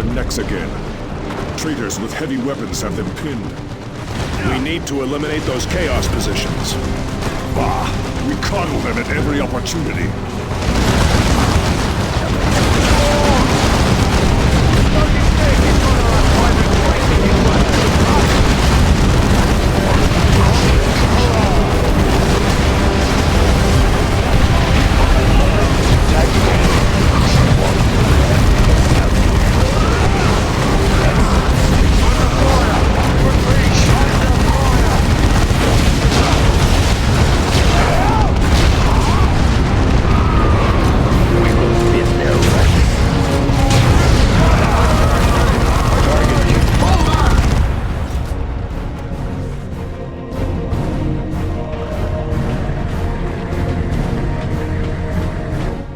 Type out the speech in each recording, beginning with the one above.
their necks again. Traitors with heavy weapons have them pinned. We need to eliminate those chaos positions. Bah! We coddle them at every opportunity.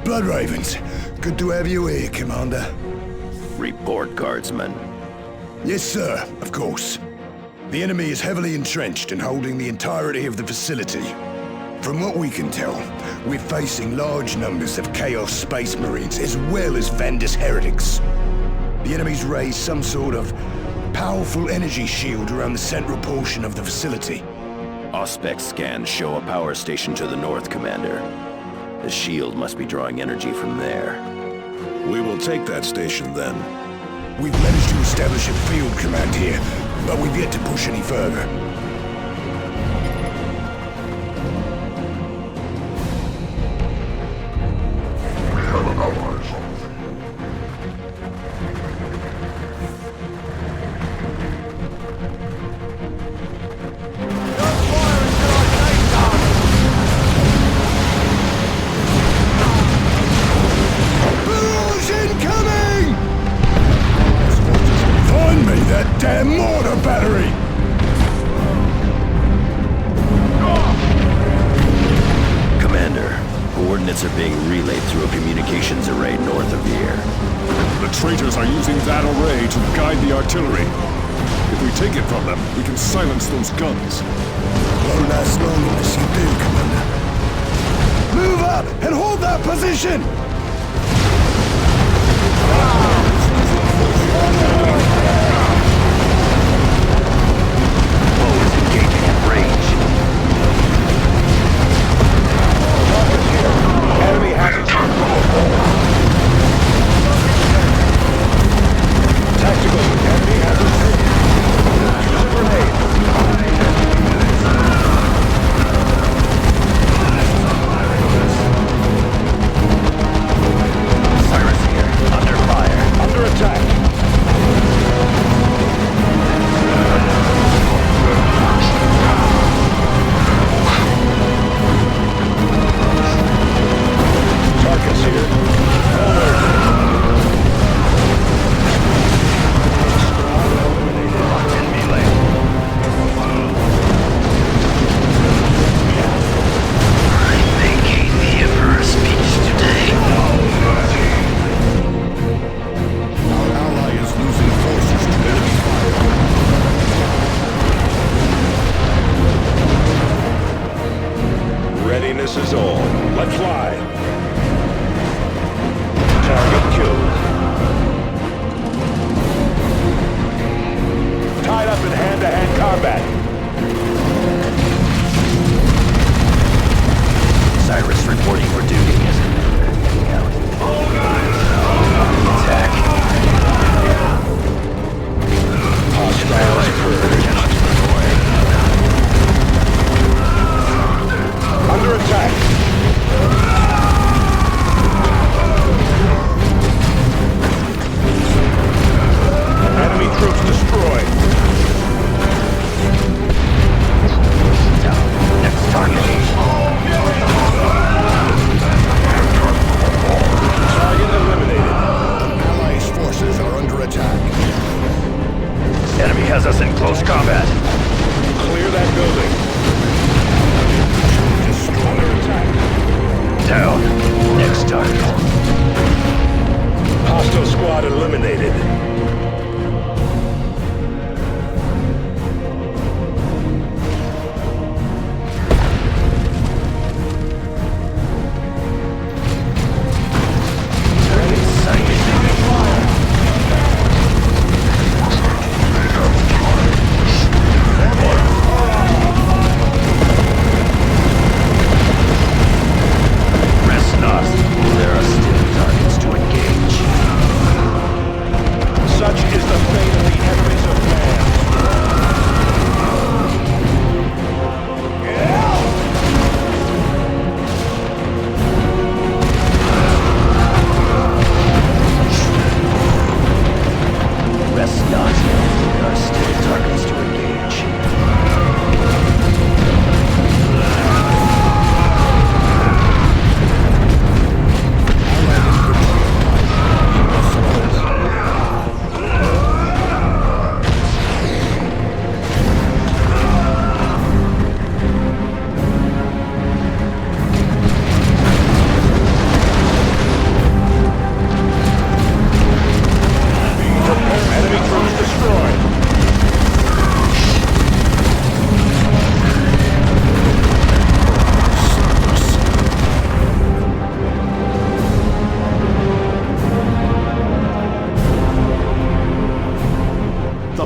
Blood Ravens, good to have you here, Commander. Report, Guardsman. Yes, sir, of course. The enemy is heavily entrenched and holding the entirety of the facility. From what we can tell, we're facing large numbers of Chaos Space Marines as well as Vandus heretics. The enemy's raised some sort of powerful energy shield around the central portion of the facility. Auspex scans show a power station to the north, Commander. The shield must be drawing energy from there. We will take that station then. We've managed to establish a field command here, but we've yet to push any further. Damn mortar battery! Commander, coordinates are being relayed through a communications array north of here. The traitors are using that array to guide the artillery. If we take it from them, we can silence those guns. Won't last long unless you do, Commander. Move up and hold that position!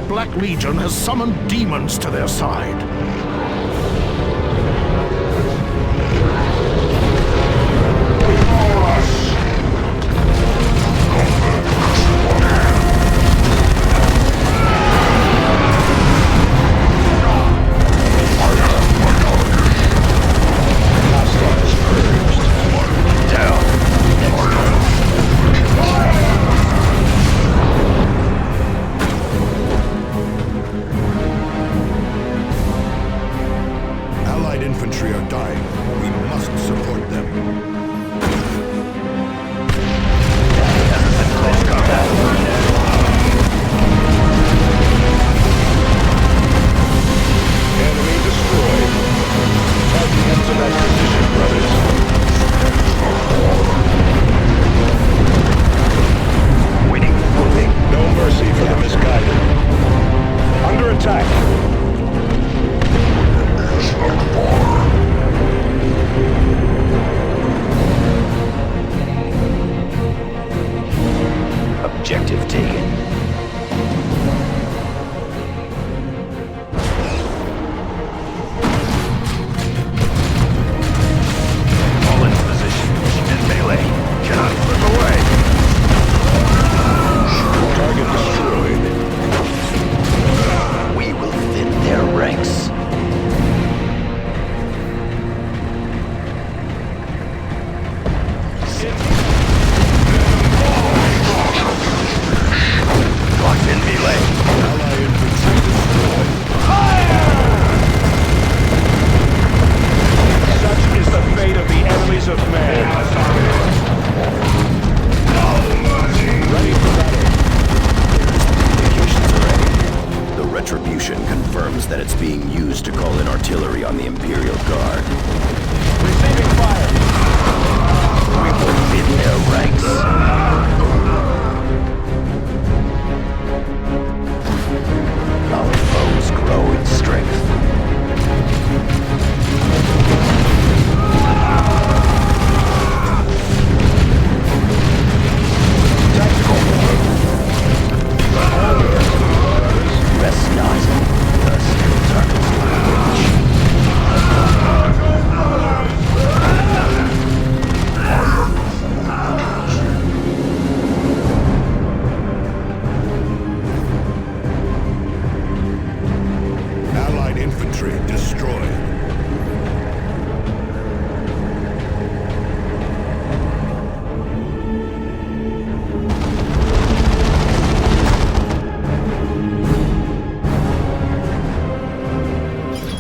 Black Legion has summoned demons to their side. Infantry are dying. We must support them. Enemy destroyed. Target into that position, brothers. Winning, moving. No mercy for the misguided. Under attack. Objective taken. All in position. In melee. Cannot slip away. Target destroyed. We will thin their ranks. Locked in melee. Ally infantry destroyed. Such is the fate of the enemies of man. Ready for battle. Communications are ready. The retribution confirms that it's being used to call in artillery on the Imperial Guard. Receiving fire. We will thin their ranks. Our foes grow in strength. Rest not. The skill targets will reach. Allied infantry destroyed.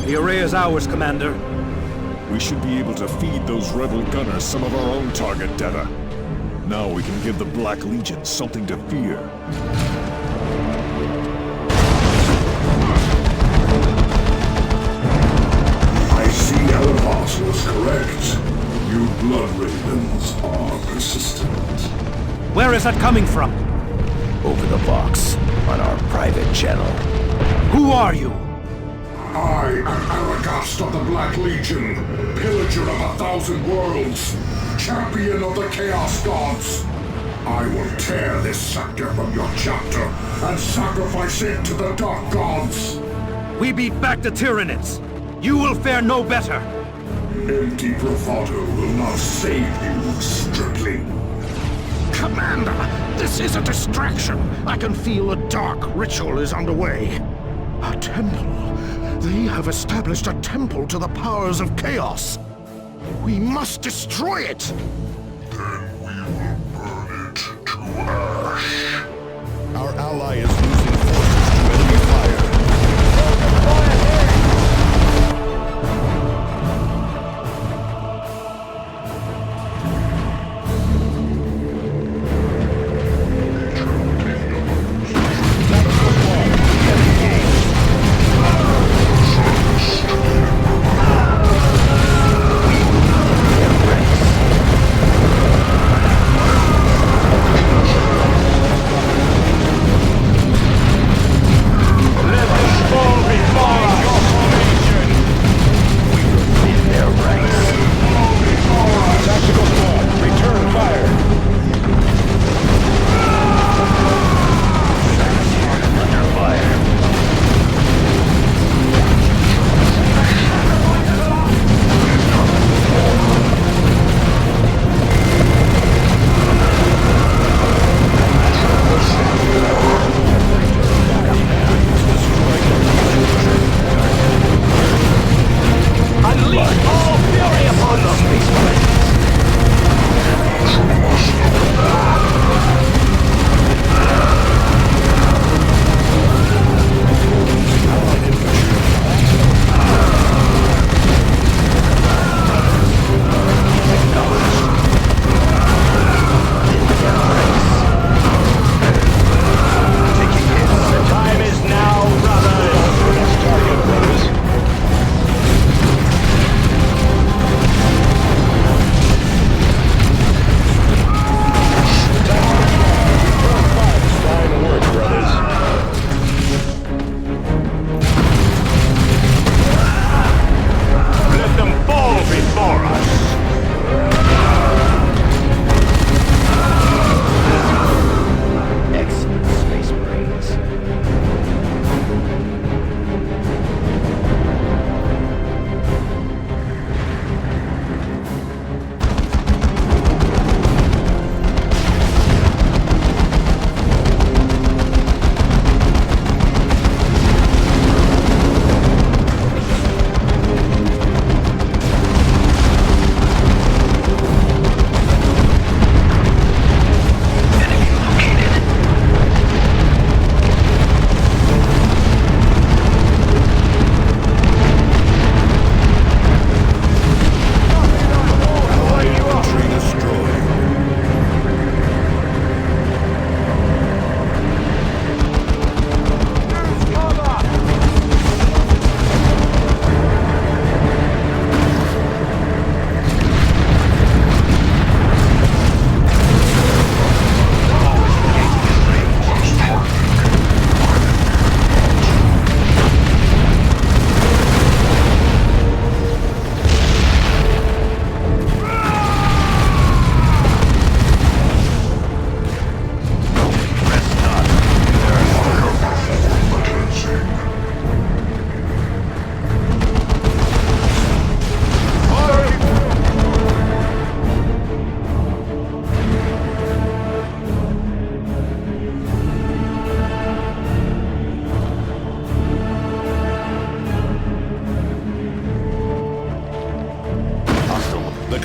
The array is ours, Commander. We should be able to feed those rebel gunners some of our own target data. Now we can give the Black Legion something to fear. I see our boss was correct. You blood ravens are persistent. Where is that coming from? Over the Vox, on our private channel. Who are you? I am Aragast of the Black Legion, pillager of 1,000 worlds, champion of the Chaos Gods. I will tear this sector from your chapter and sacrifice it to the Dark Gods. We beat back the Tyranids. You will fare no better. Empty bravado will not save you, stripling. Commander, this is a distraction. I can feel a dark ritual is underway. A temple. They have established a temple to the powers of chaos. We must destroy it. Then we will burn it to ash. Our ally is losing forces to enemy fire.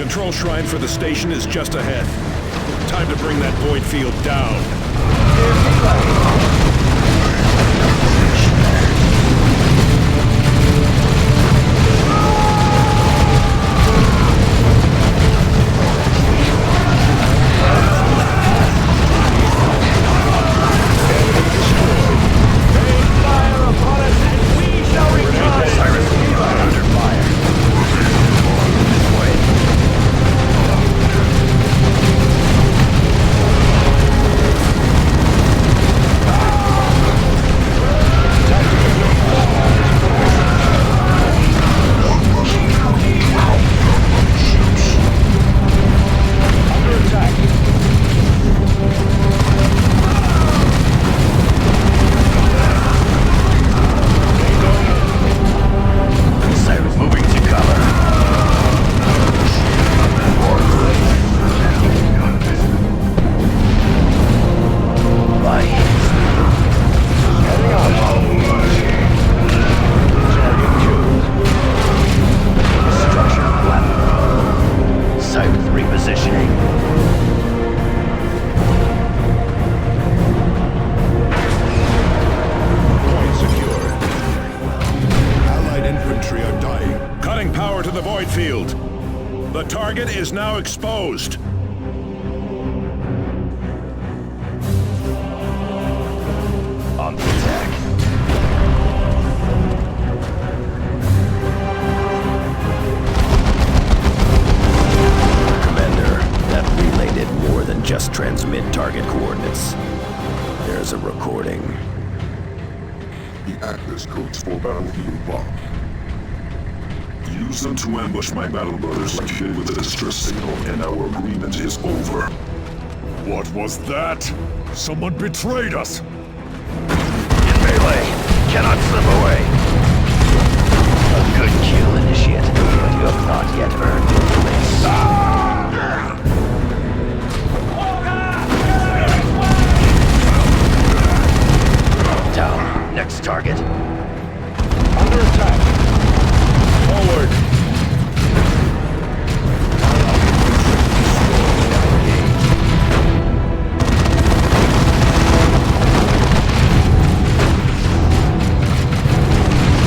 control shrine for the station is just ahead. Time to bring that void field down. The target is now exposed. On the attack. Commander, that relay did more than just transmit target coordinates. There's a recording. The access codes for battlefield bomb. Use them to ambush my battle brothers like you did with the distress signal, and our agreement is over. What was that? Someone betrayed us! In melee, cannot slip away. A good kill, Initiate, but you have not yet earned your place. Down. Next target. Under attack! Forward!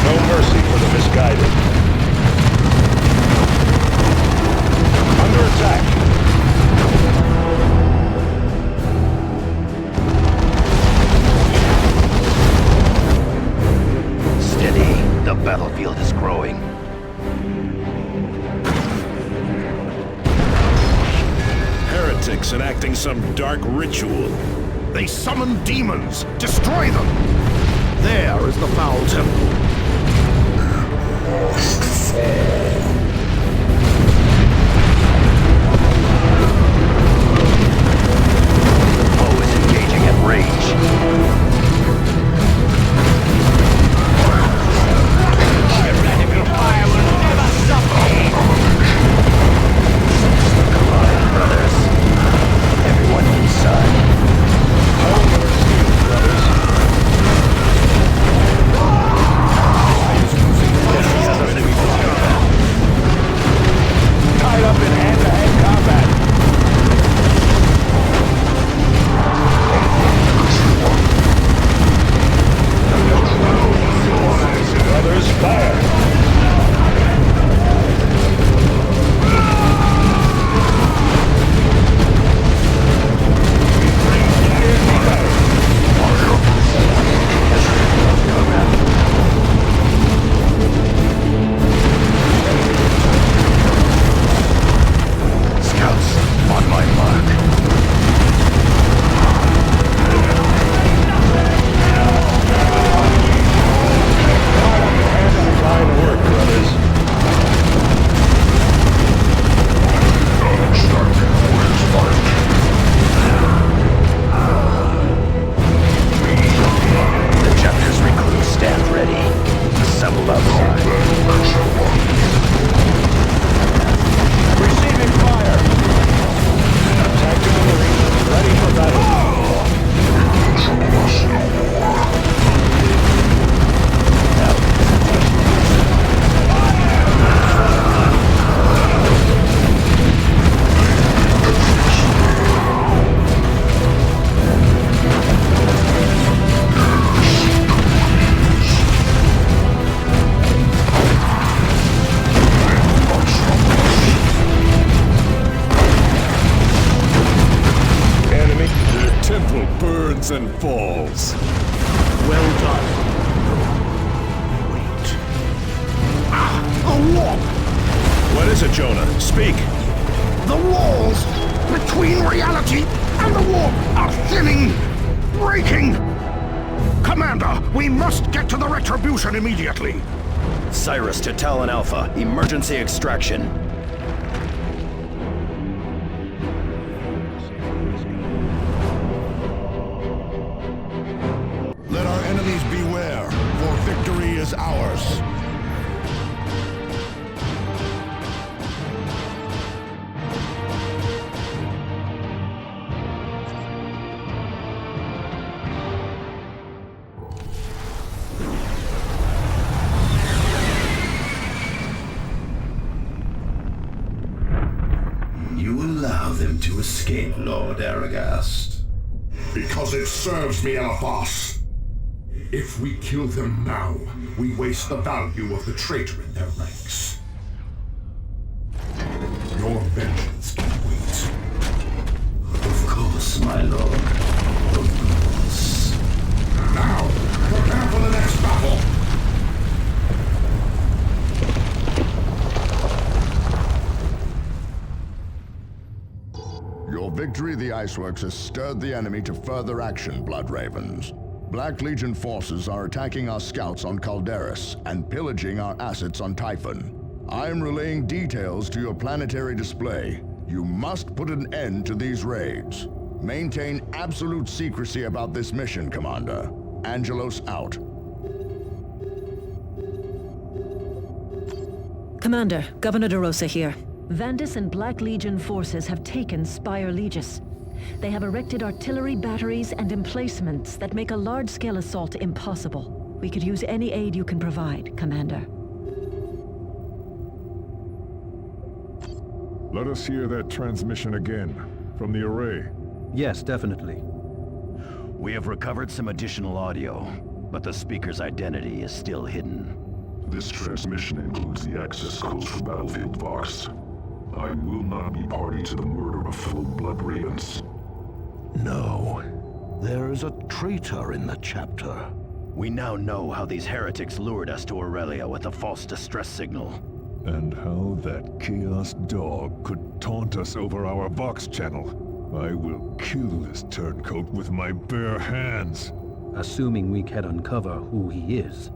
No mercy for the misguided. Under attack! Steady. The battlefield is growing. Heretics enacting some dark ritual. They summon demons! Destroy them! There is the foul temple. Foe is engaging at range. stands and falls. Well done. Wait. A warp! What is it, Jonah? Speak! The walls between reality and the warp are thinning, breaking! Commander, we must get to the Retribution immediately! Cyrus to Talon Alpha, emergency extraction. Let our enemies beware, for victory is ours. You allow them to escape, Lord Aragast. Because it serves me, Elafas. If we kill them now, we waste the value of the traitor in their ranks. Your vengeance can wait. Of course, my lord. Of course. Now, prepare for the next battle! Your victory of the Iceworks has stirred the enemy to further action, Blood Ravens. Black Legion forces are attacking our scouts on Calderis and pillaging our assets on Typhon. I am relaying details to your planetary display. You must put an end to these raids. Maintain absolute secrecy about this mission, Commander. Angelos out. Commander, Governor DeRosa here. Vandus and Black Legion forces have taken Spire Legis. They have erected artillery batteries and emplacements that make a large-scale assault impossible. We could use any aid you can provide, Commander. Let us hear that transmission again, from the array. Yes, definitely. We have recovered some additional audio, but the speaker's identity is still hidden. This transmission includes the access codes for Battlefield Vox. I will not be party to the murder of fellow Blood Ravens. No. There is a traitor in the chapter. We now know how these heretics lured us to Aurelia with a false distress signal. And how that Chaos Dog could taunt us over our Vox channel. I will kill this turncoat with my bare hands. Assuming we can uncover who he is.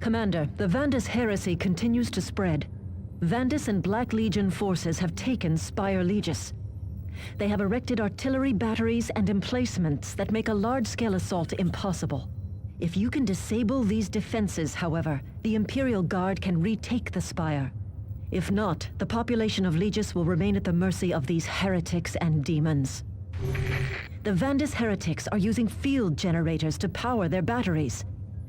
Commander, the Vandis heresy continues to spread. Vandis and Black Legion forces have taken Spire Legis. They have erected artillery batteries and emplacements that make a large-scale assault impossible. If you can disable these defenses, however, the Imperial Guard can retake the Spire. If not, the population of Legis will remain at the mercy of these heretics and demons. The Vandis heretics are using field generators to power their batteries.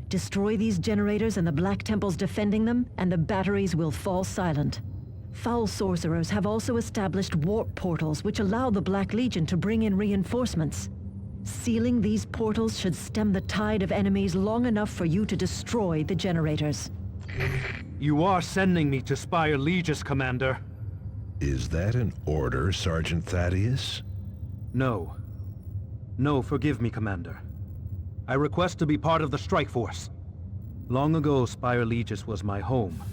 Destroy these generators and the Black Temples defending them, and the batteries will fall silent. Foul sorcerers have also established warp portals which allow the Black Legion to bring in reinforcements. Sealing these portals should stem the tide of enemies long enough for you to destroy the generators. You are sending me to Spire Legis, Commander. Is that an order, Sergeant Thaddeus? No. No, forgive me, Commander. I request to be part of the strike force. Long ago, Spire Legis was my home.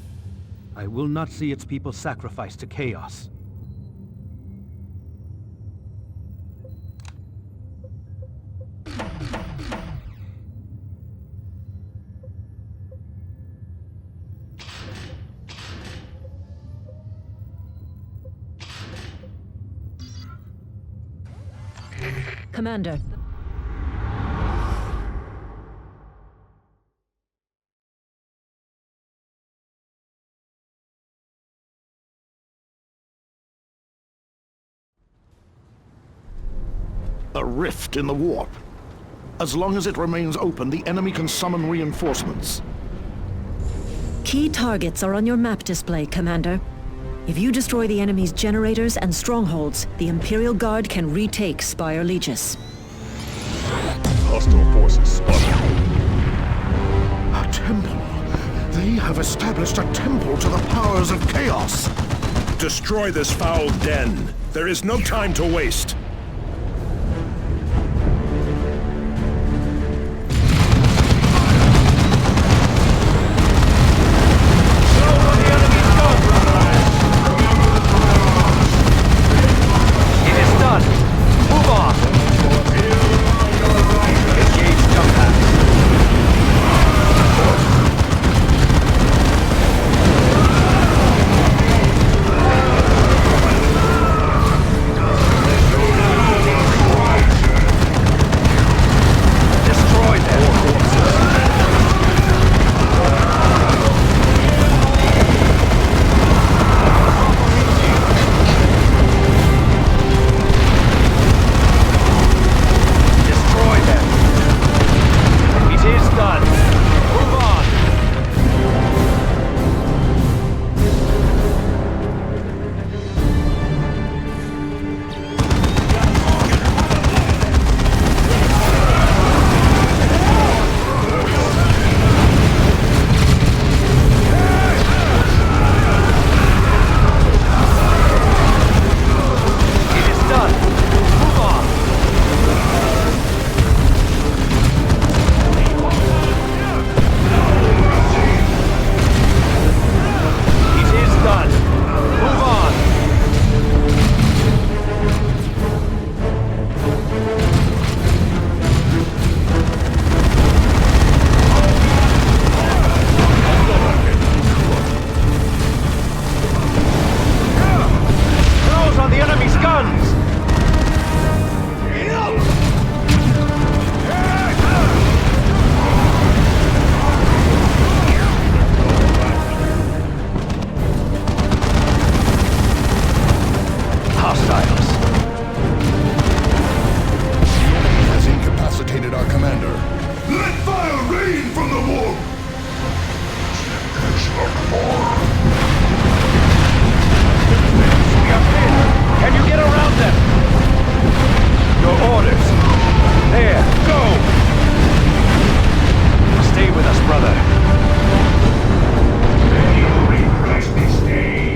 I will not see its people sacrificed to chaos. Commander. A rift in the warp. As long as it remains open, the enemy can summon reinforcements. Key targets are on your map display, Commander. If you destroy the enemy's generators and strongholds, the Imperial Guard can retake Spire Legis. Hostile forces spotted. A temple. They have established a temple to the powers of chaos. Destroy this foul den. There is no time to waste.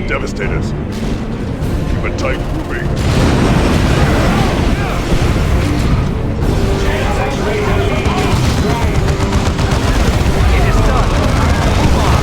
Devastators. Keep it tight, moving. It is done. Move on.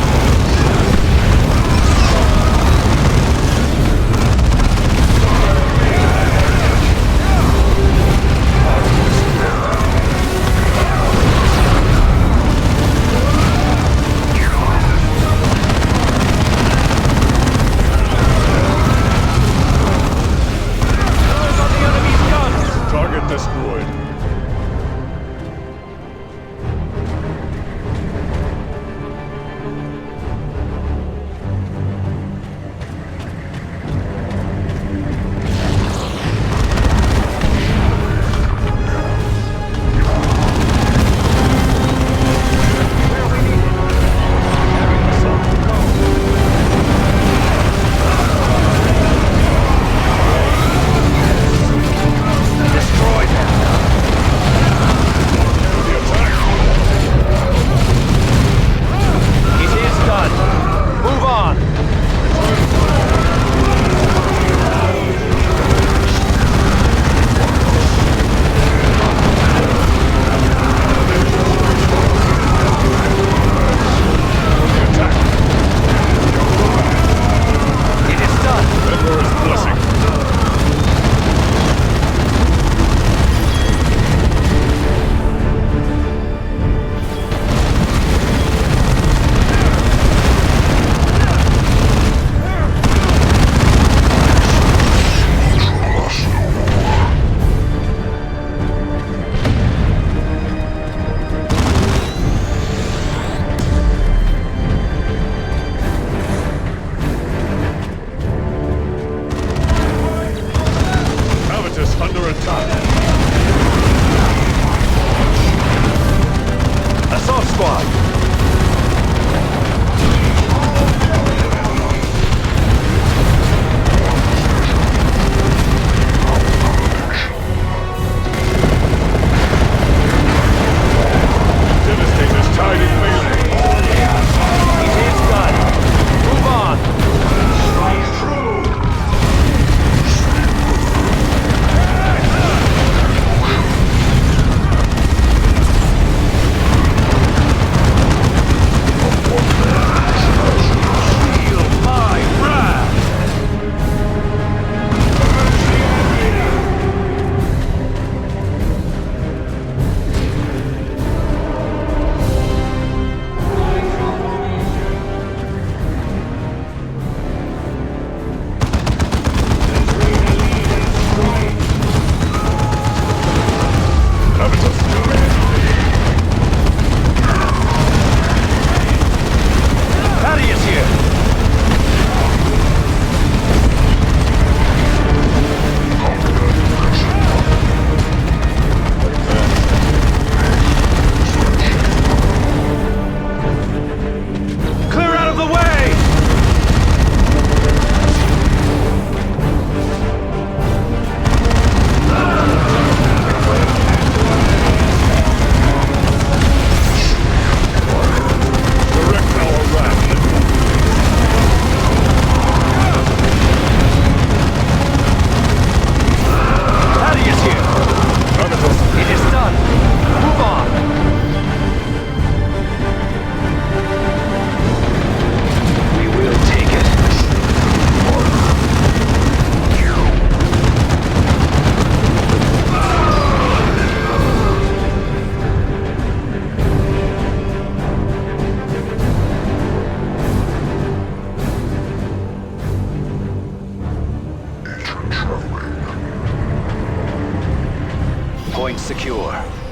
point secure.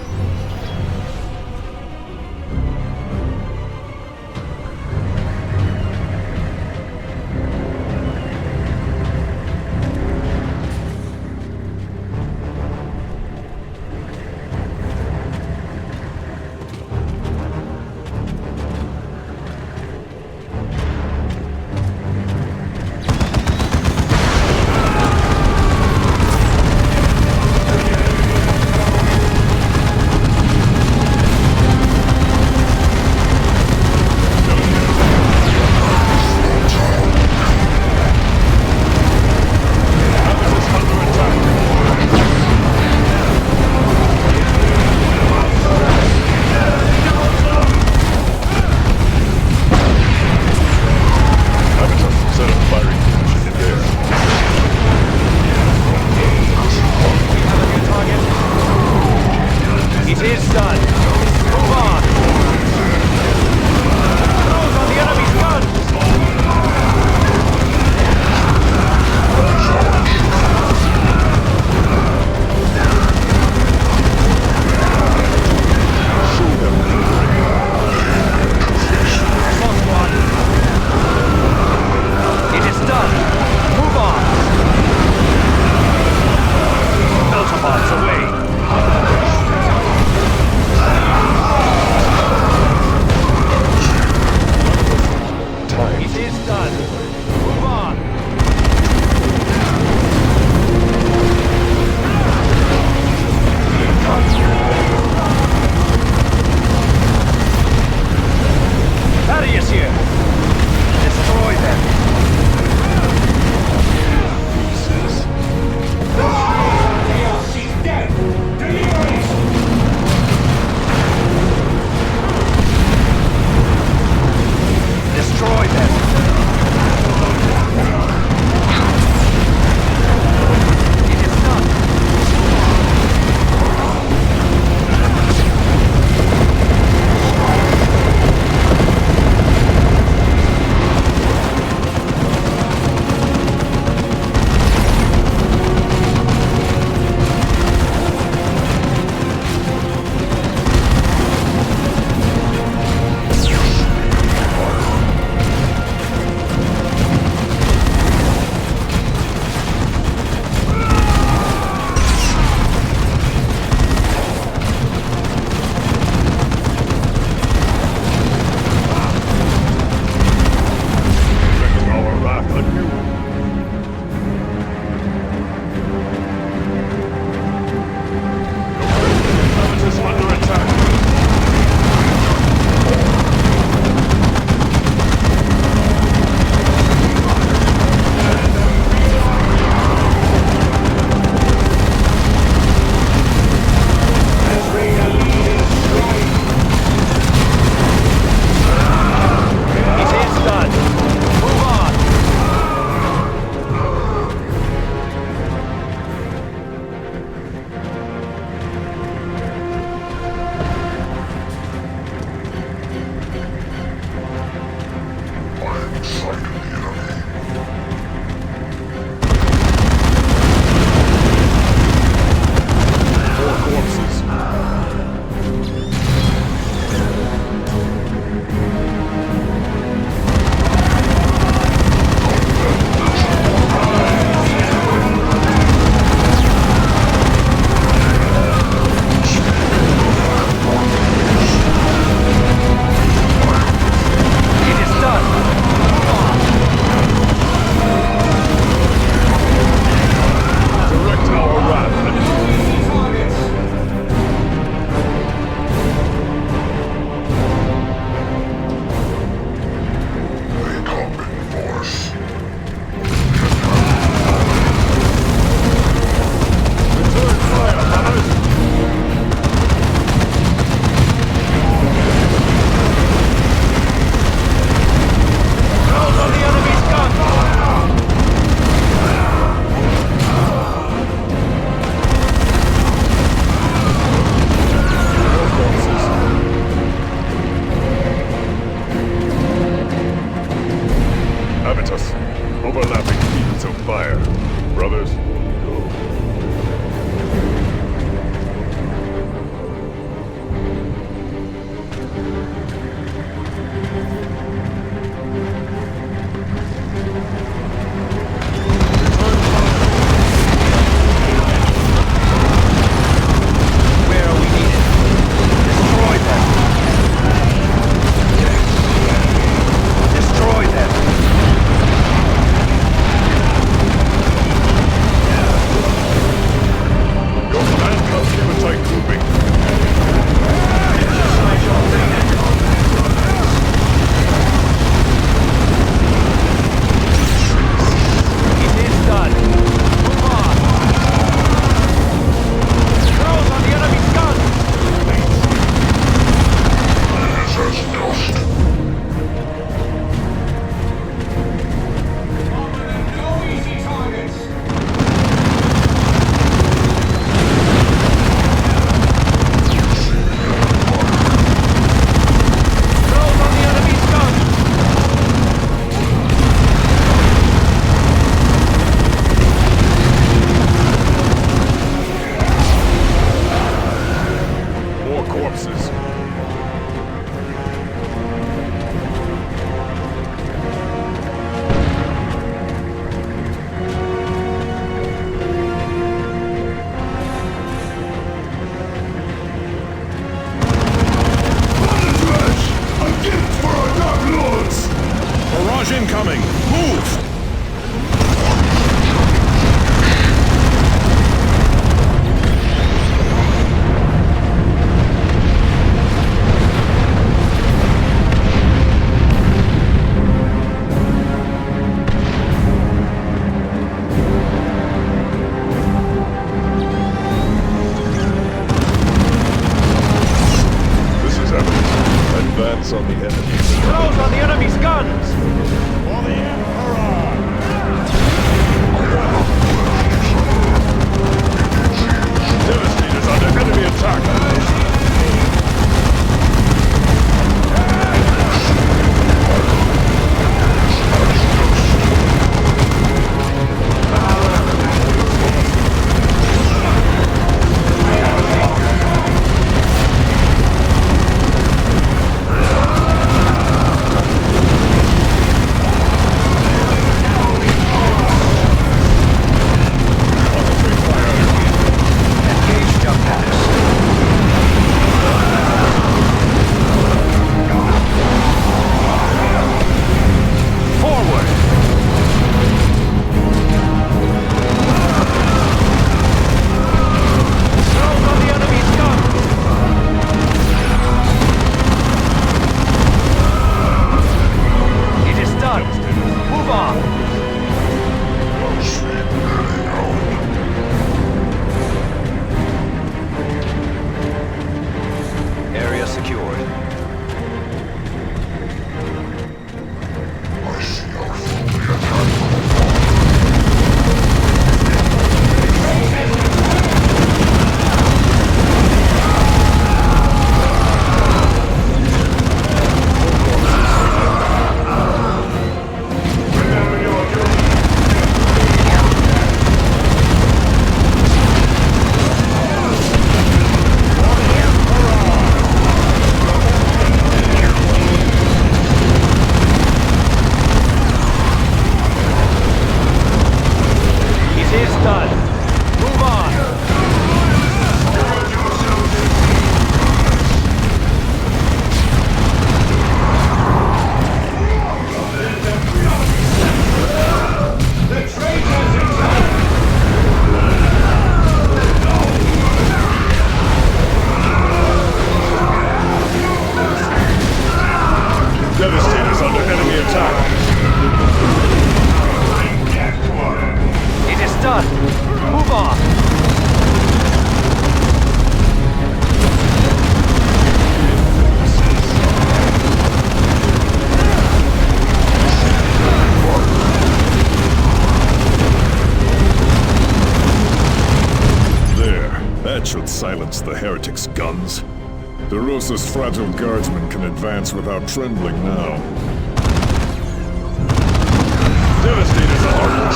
That should silence the heretics' guns. DeRosa's fragile guardsmen can advance without trembling now. Devastator's out!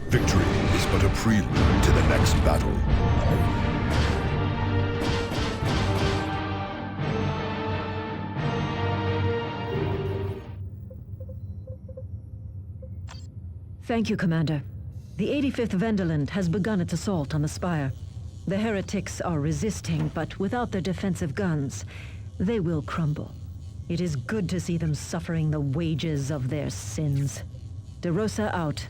Victory is but a prelude to the next battle. Thank you, Commander. The 85th Venderland has begun its assault on the Spire. The heretics are resisting, but without their defensive guns, they will crumble. It is good to see them suffering the wages of their sins. DeRosa out.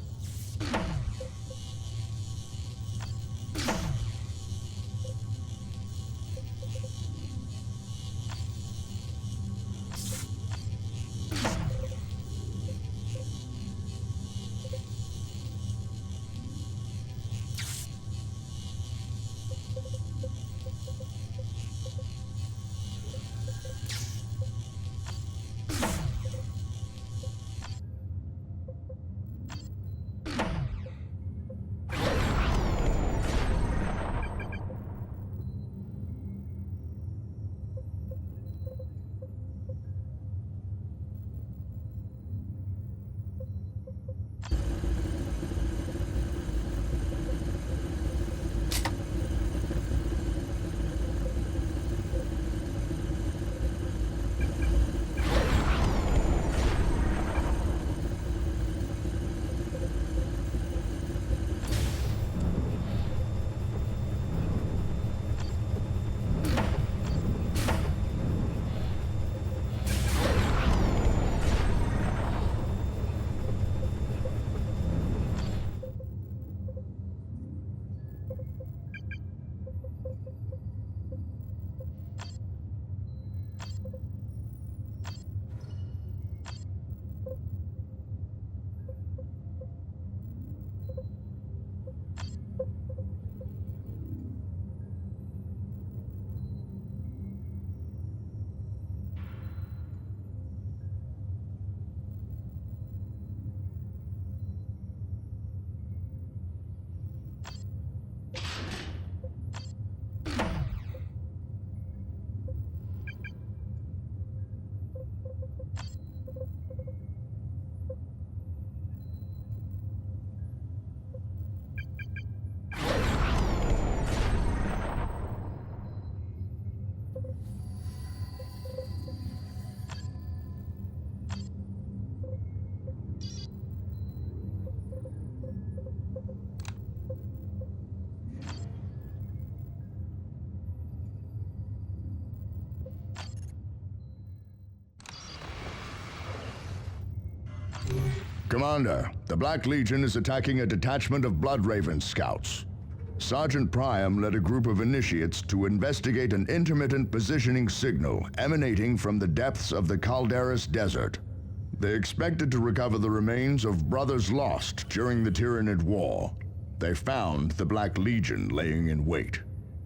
Commander, the Black Legion is attacking a detachment of Bloodraven scouts. Sergeant Priam led a group of initiates to investigate an intermittent positioning signal emanating from the depths of the Calderis Desert. They expected to recover the remains of brothers lost during the Tyranid War. They found the Black Legion laying in wait.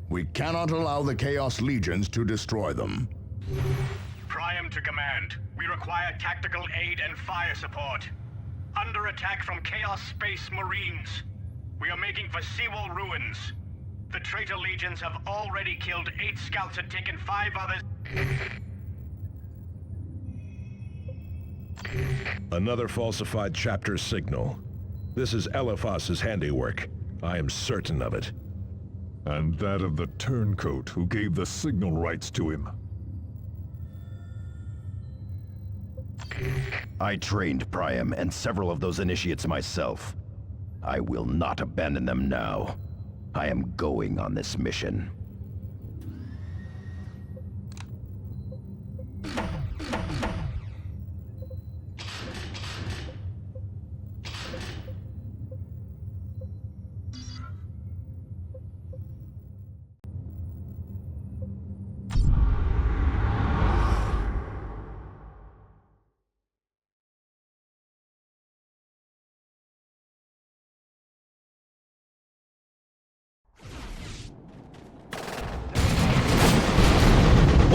We cannot allow the Chaos Legions to destroy them. Priam to command. We require tactical aid and fire support. Under attack from Chaos Space Marines. We are making for Seawall ruins. The traitor legions have already killed 8 scouts and taken 5 others. Another falsified chapter signal. This is Eliphas's handiwork. I am certain of it. And that of the turncoat who gave the signal rights to him. I trained Priam and several of those initiates myself. I will not abandon them now. I am going on this mission.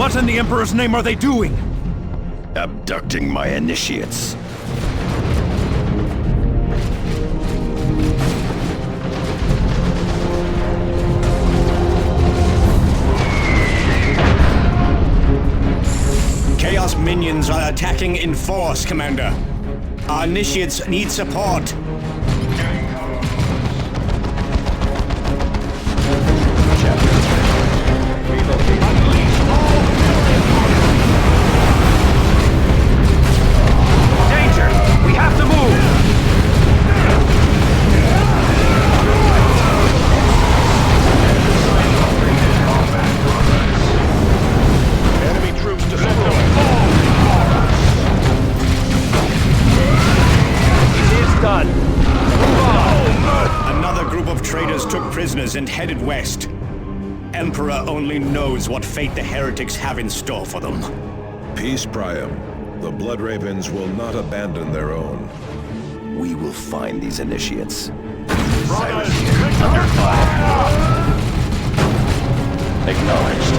What in the Emperor's name are they doing? Abducting my initiates. are attacking in force, Commander. Our initiates need support. Danger! We have to move! Enemy troops descending. It is done. Move on! Another group of traitors took prisoners and headed west. Emperor only knows what fate the heretics have in store for them. Peace, Priam. The Blood Ravens will not abandon their own. We will find these initiates. Brothers, under fire! Acknowledged.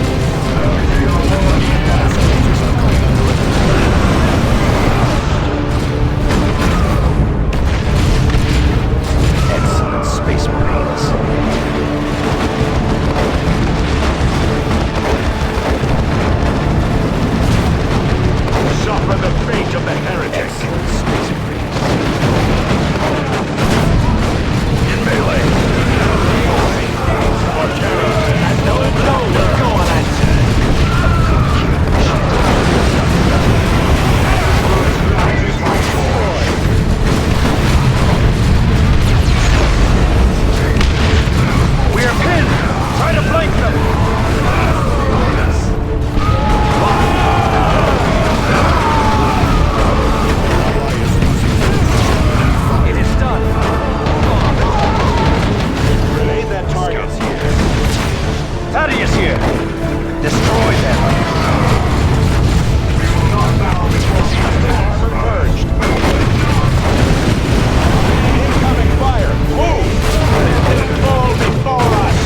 Excellent, Space Marines. Suffer the fate of the heretics. Excellent, Space Marines. In melee. Go on, answer. We are pinned! Try to flank them! It is done! Grenade that target. Thaddeus here! Destroy them! Armor purged. Incoming fire. Move! Fall before us.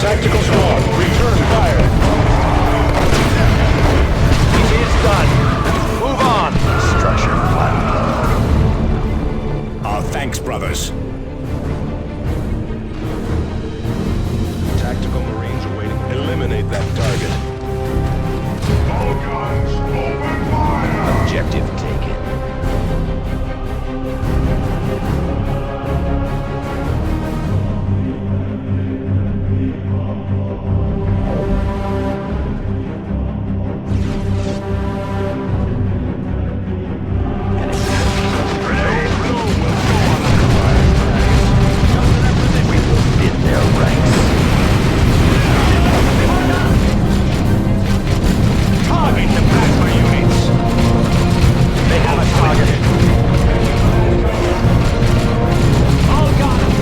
Tactical squad, return fire. It is done! Move on! Structure flattened. Our thanks, brothers. Tactical Marines awaiting. Eliminate that target. All guns, open fire! Objective taken. We will bid their ranks. Target the plasma units. They have a target. All guns!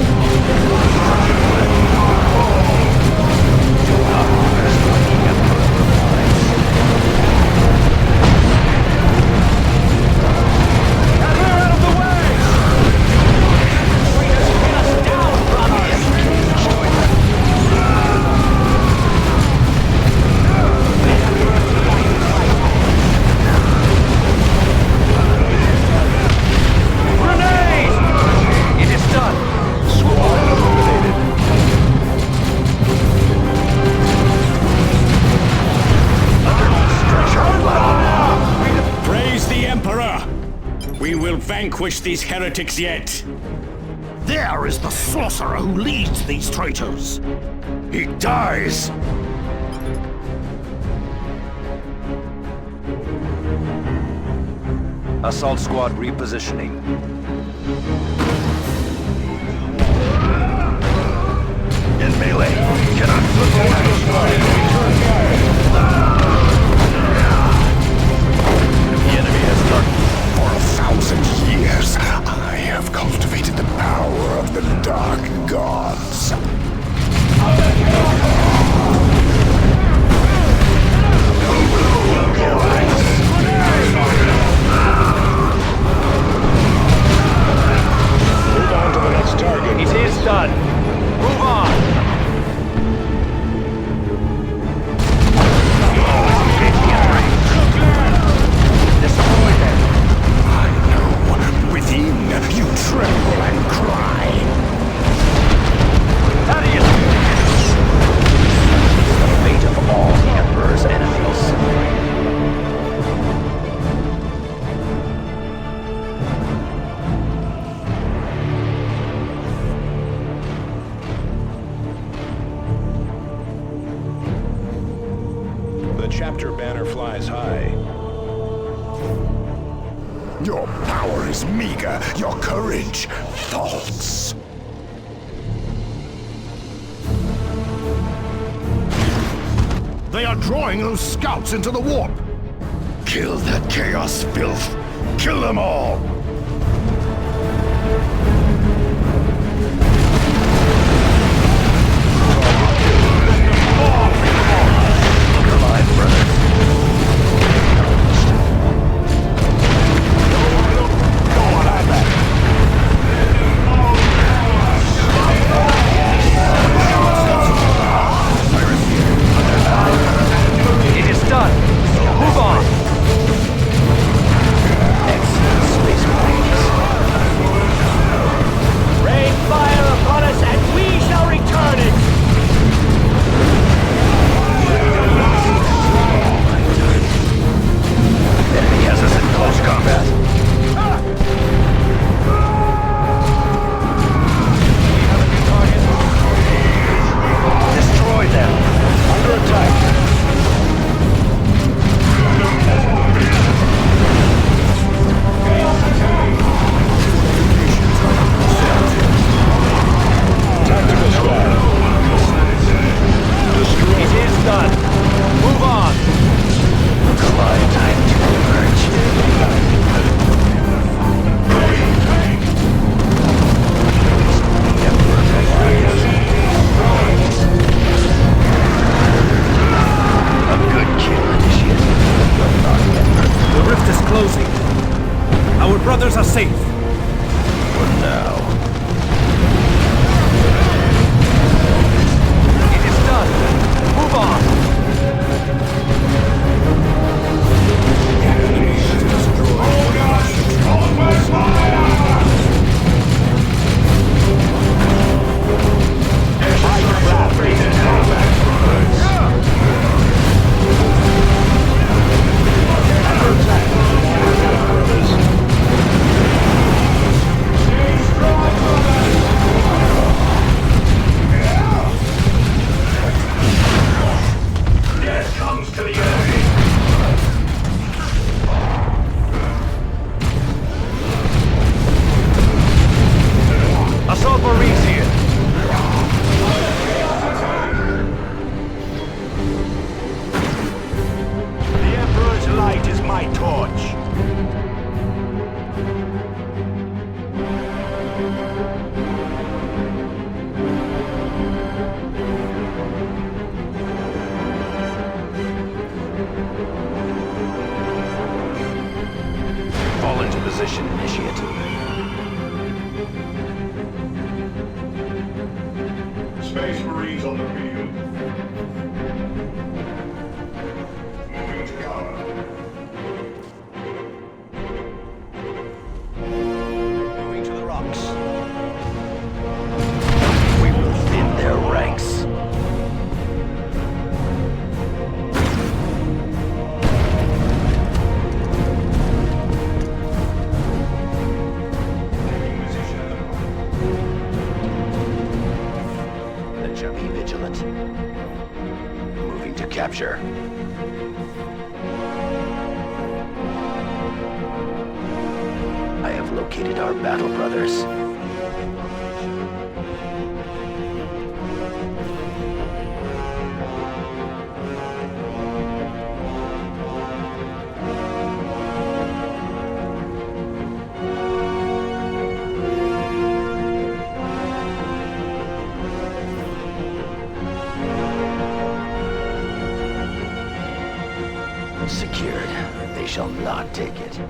Do not rest when the Emperor replies. Clear out of the way! Traitors, pin us down, brothers! Grenade! It is done! Squad eliminated. Structure flattened. Praise the Emperor! We will vanquish these heretics yet. There is the sorcerer who leads these traitors. He dies. Assault squad repositioning. In melee. Cannot The enemy has started. For 1,000 years, I have cultivated the power of the dark gods. Move on to the next target. It is done. Move on. Destroy them. I know within is meager, your courage false. They are drawing those scouts into the warp. Kill that chaos filth. Kill them all. Look alive, brothers. It is done. Move on. Excellent, Space Marines. Rain fire upon us, and we shall return it. Enemy has us in close combat. Destroy them. Under attack. Tactical squad. Destroy. It is done. Move on. Look alive, time to emerge. A good kill, Initiate. You're not yet hurt. The rift is closing. Our brothers are safe. For now. It is done. Move on. Death comes to the enemy. Assault Marines here. The Emperor's light is my torch. Fall into position, Initiate. Space Marines on the field. Moving to cover. Moving to the rocks. We will thin their ranks. Then shall be vigilant. Moving to capture. I have located our battle brothers. Secured. They shall not take it.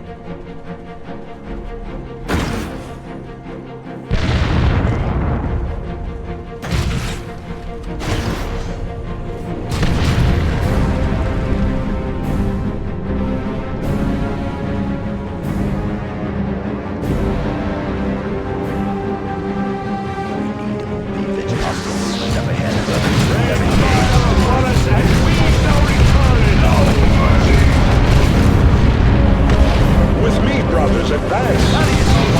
With me, brothers, advance!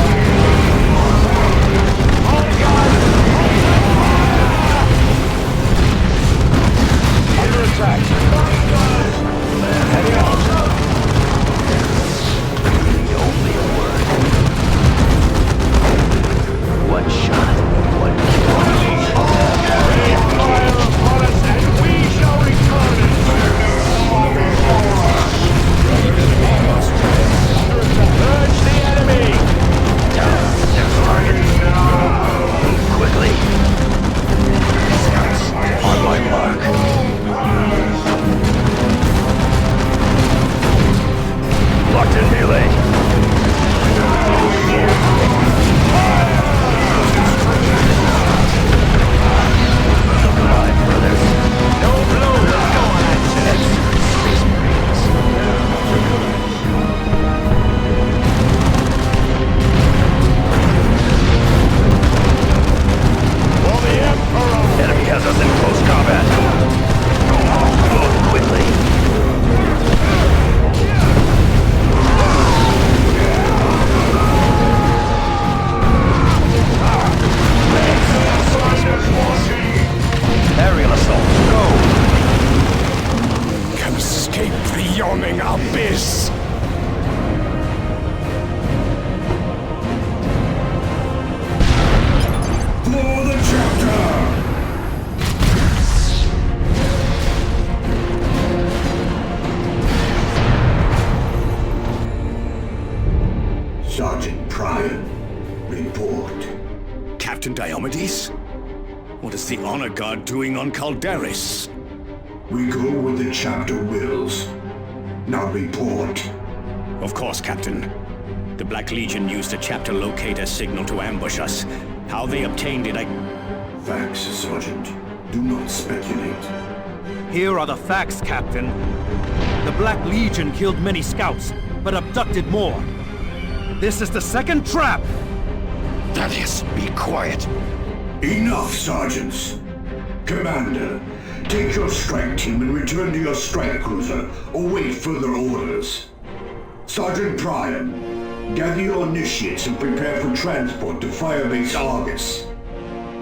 Report. Captain Diomedes? What is the Honor Guard doing on Calderis? We go where the chapter wills. Now report. Of course, Captain. The Black Legion used a chapter locator signal to ambush us. How they obtained it, Facts, Sergeant. Do not speculate. Here are the facts, Captain. The Black Legion killed many scouts, but abducted more. This is the second trap! Thaddeus, be quiet. Enough, Sergeants. Commander, take your strike team and return to your strike cruiser, or wait further orders. Sergeant Priam, gather your initiates and prepare for transport to Firebase Argus.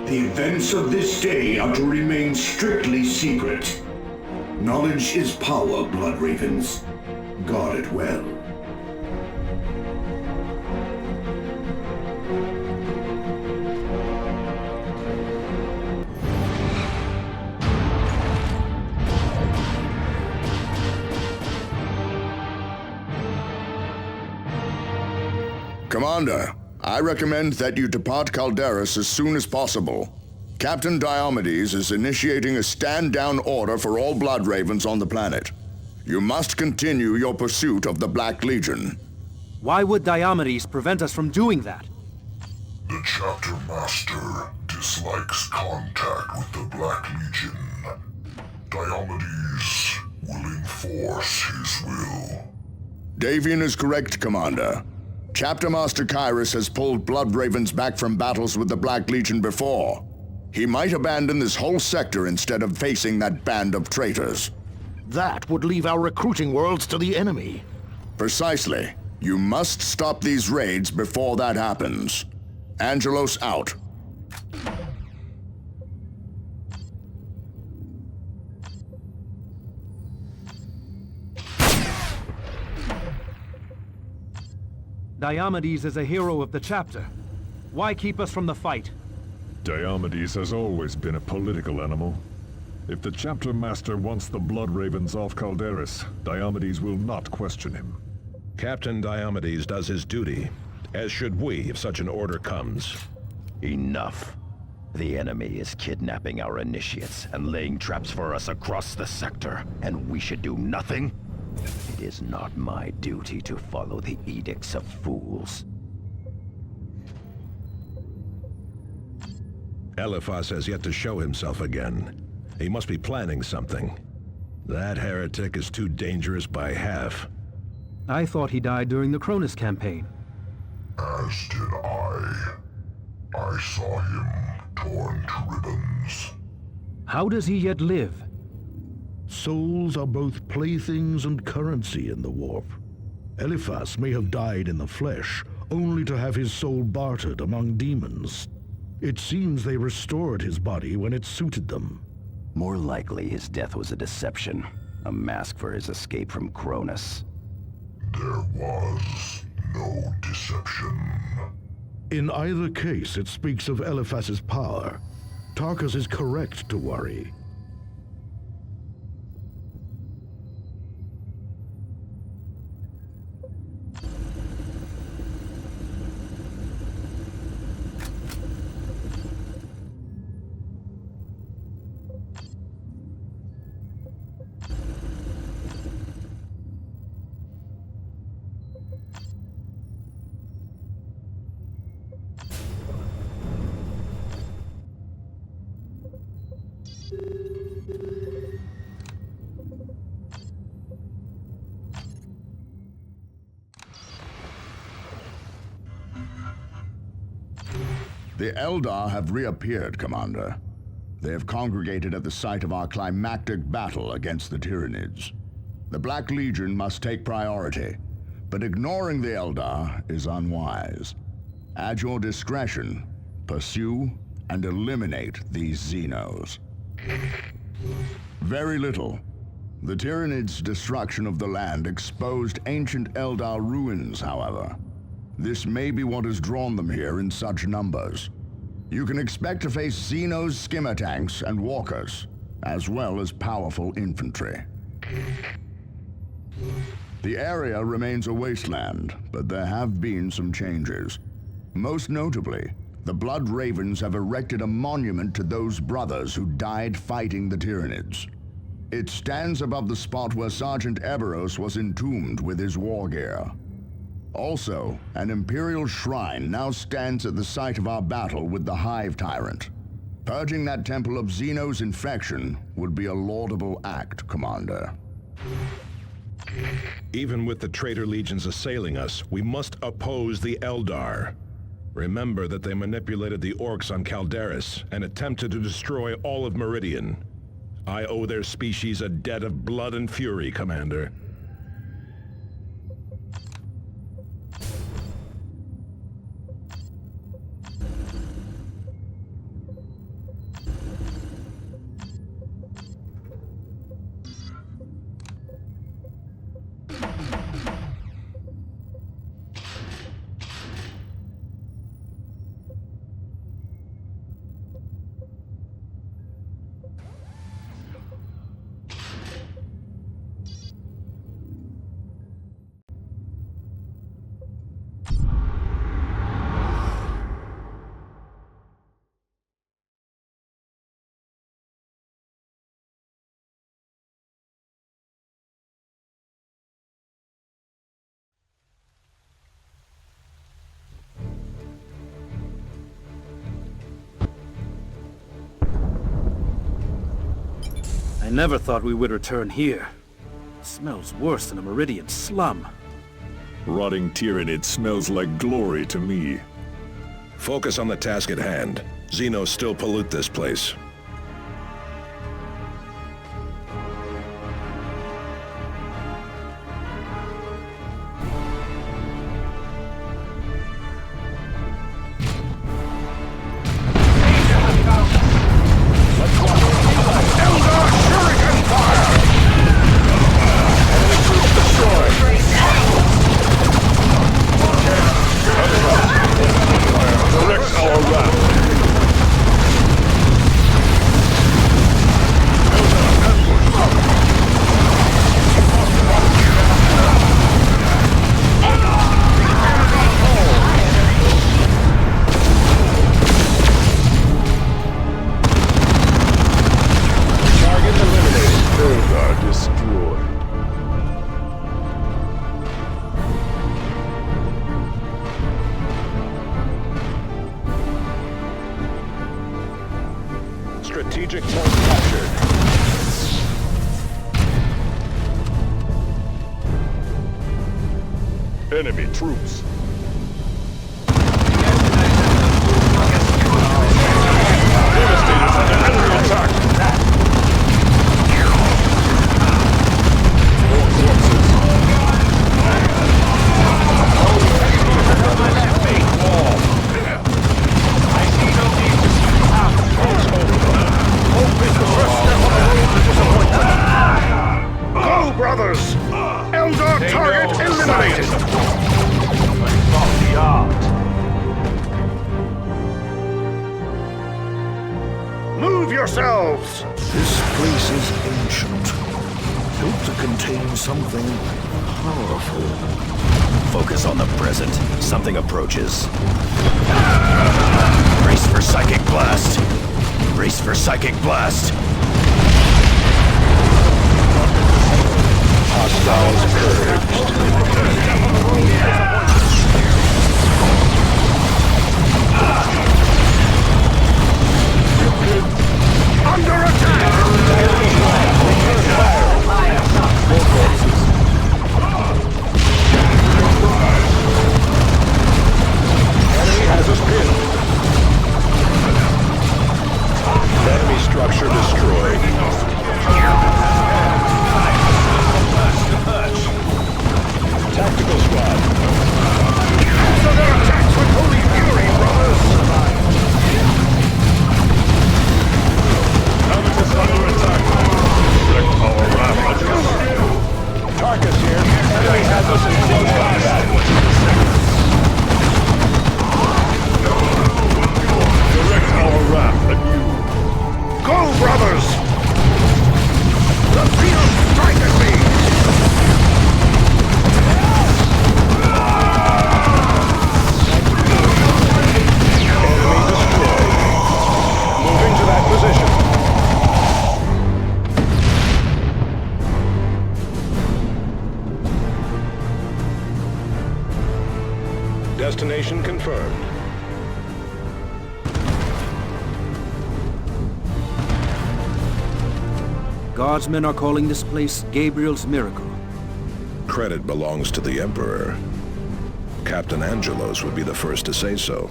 The events of this day are to remain strictly secret. Knowledge is power, Blood Ravens. Guard it well. Commander, I recommend that you depart Calderis as soon as possible. Captain Diomedes is initiating a stand-down order for all Blood Ravens on the planet. You must continue your pursuit of the Black Legion. Why would Diomedes prevent us from doing that? The Chapter Master dislikes contact with the Black Legion. Diomedes will enforce his will. Davian is correct, Commander. Chapter Master Kyrus has pulled Blood Ravens back from battles with the Black Legion before. He might abandon this whole sector instead of facing that band of traitors. That would leave our recruiting worlds to the enemy. Precisely. You must stop these raids before that happens. Angelos out. Diomedes is a hero of the chapter. Why keep us from the fight? Diomedes has always been a political animal. If the chapter master wants the Blood Ravens off Calderis, Diomedes will not question him. Captain Diomedes does his duty, as should we if such an order comes. Enough. The enemy is kidnapping our initiates and laying traps for us across the sector, and we should do nothing? It is not my duty to follow the edicts of fools. Eliphas has yet to show himself again. He must be planning something. That heretic is too dangerous by half. I thought he died during the Cronus campaign. As did I. I saw him torn to ribbons. How does he yet live? Souls are both playthings and currency in the warp. Eliphas may have died in the flesh, only to have his soul bartered among demons. It seems they restored his body when it suited them. More likely his death was a deception, a mask for his escape from Cronus. There was no deception. In either case, it speaks of Eliphas's power. Tarkus is correct to worry. The Eldar have reappeared, Commander. They have congregated at the site of our climactic battle against the Tyranids. The Black Legion must take priority, but ignoring the Eldar is unwise. At your discretion, pursue and eliminate these Xenos. Very little. The Tyranids' destruction of the land exposed ancient Eldar ruins, however. This may be what has drawn them here in such numbers. You can expect to face Xenos skimmer tanks and walkers, as well as powerful infantry. The area remains a wasteland, but there have been some changes. Most notably, the Blood Ravens have erected a monument to those brothers who died fighting the Tyranids. It stands above the spot where Sergeant Eberros was entombed with his war gear. Also, an Imperial shrine now stands at the site of our battle with the Hive Tyrant. Purging that temple of Xeno's infection would be a laudable act, Commander. Even with the traitor legions assailing us, we must oppose the Eldar. Remember that they manipulated the orcs on Calderis and attempted to destroy all of Meridian. I owe their species a debt of blood and fury, Commander. I never thought we would return here. It smells worse than a Meridian slum. Rotting Tyranid smells like glory to me. Focus on the task at hand. Xenos still pollute this place. Strategic point captured. Enemy troops. Devastators under attack. More corpses. I see no need to sleep out. Hope is the first step on the road to disappointment. Go, brothers! Eldar target eliminated! But it's all the art. Move yourselves! This place is ancient. Built to contain something powerful. Focus on the present. Something approaches. Brace for psychic blast. Brace for psychic blast. Hostiles Under attack! Enemy has us pinned. Enemy structure destroyed. Tactical squad. Guardsmen are calling this place Gabriel's Miracle. Credit belongs to the Emperor. Captain Angelos would be the first to say so.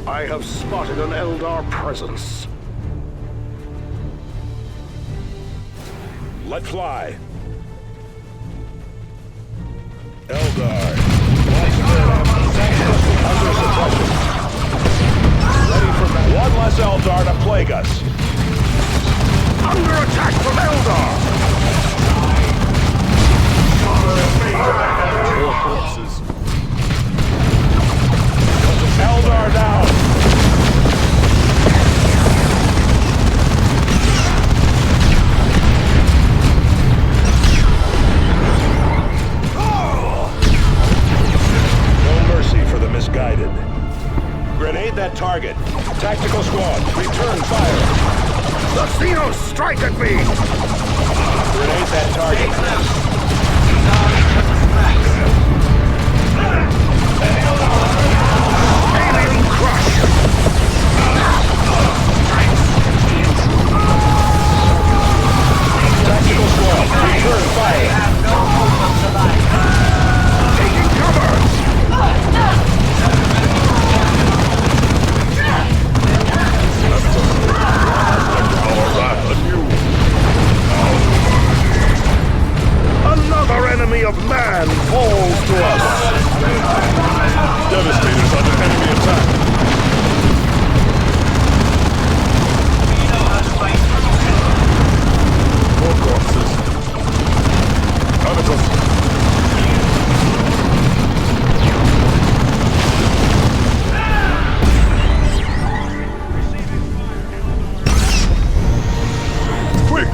I have spotted an Eldar presence. Let fly. Eldar. Under suppression. Ready for battle. One less Eldar to plague us. Under attack from Eldar! More corpses. Eldar down! No mercy for the misguided. Grenade that target. Tactical squad, return fire. The Xenos strike at me! Grenade that target. Alien crush! Tactical squad, return fire. Taking cover! Another enemy of man falls to us! Devastators under enemy attack. More corpses. Chemicals. Quick!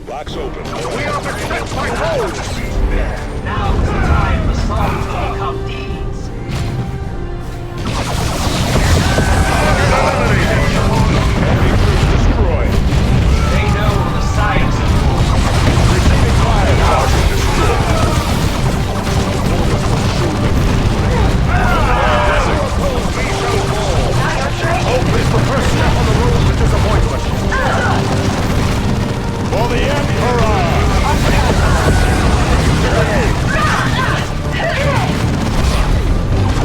Locks open. We are beset by foes! Now is the time for some to become deeds. Enemy crews destroyed. They know the science of war. Receiving fire. Target destroyed. Hope is the first step on the road to disappointment. For the Emperor!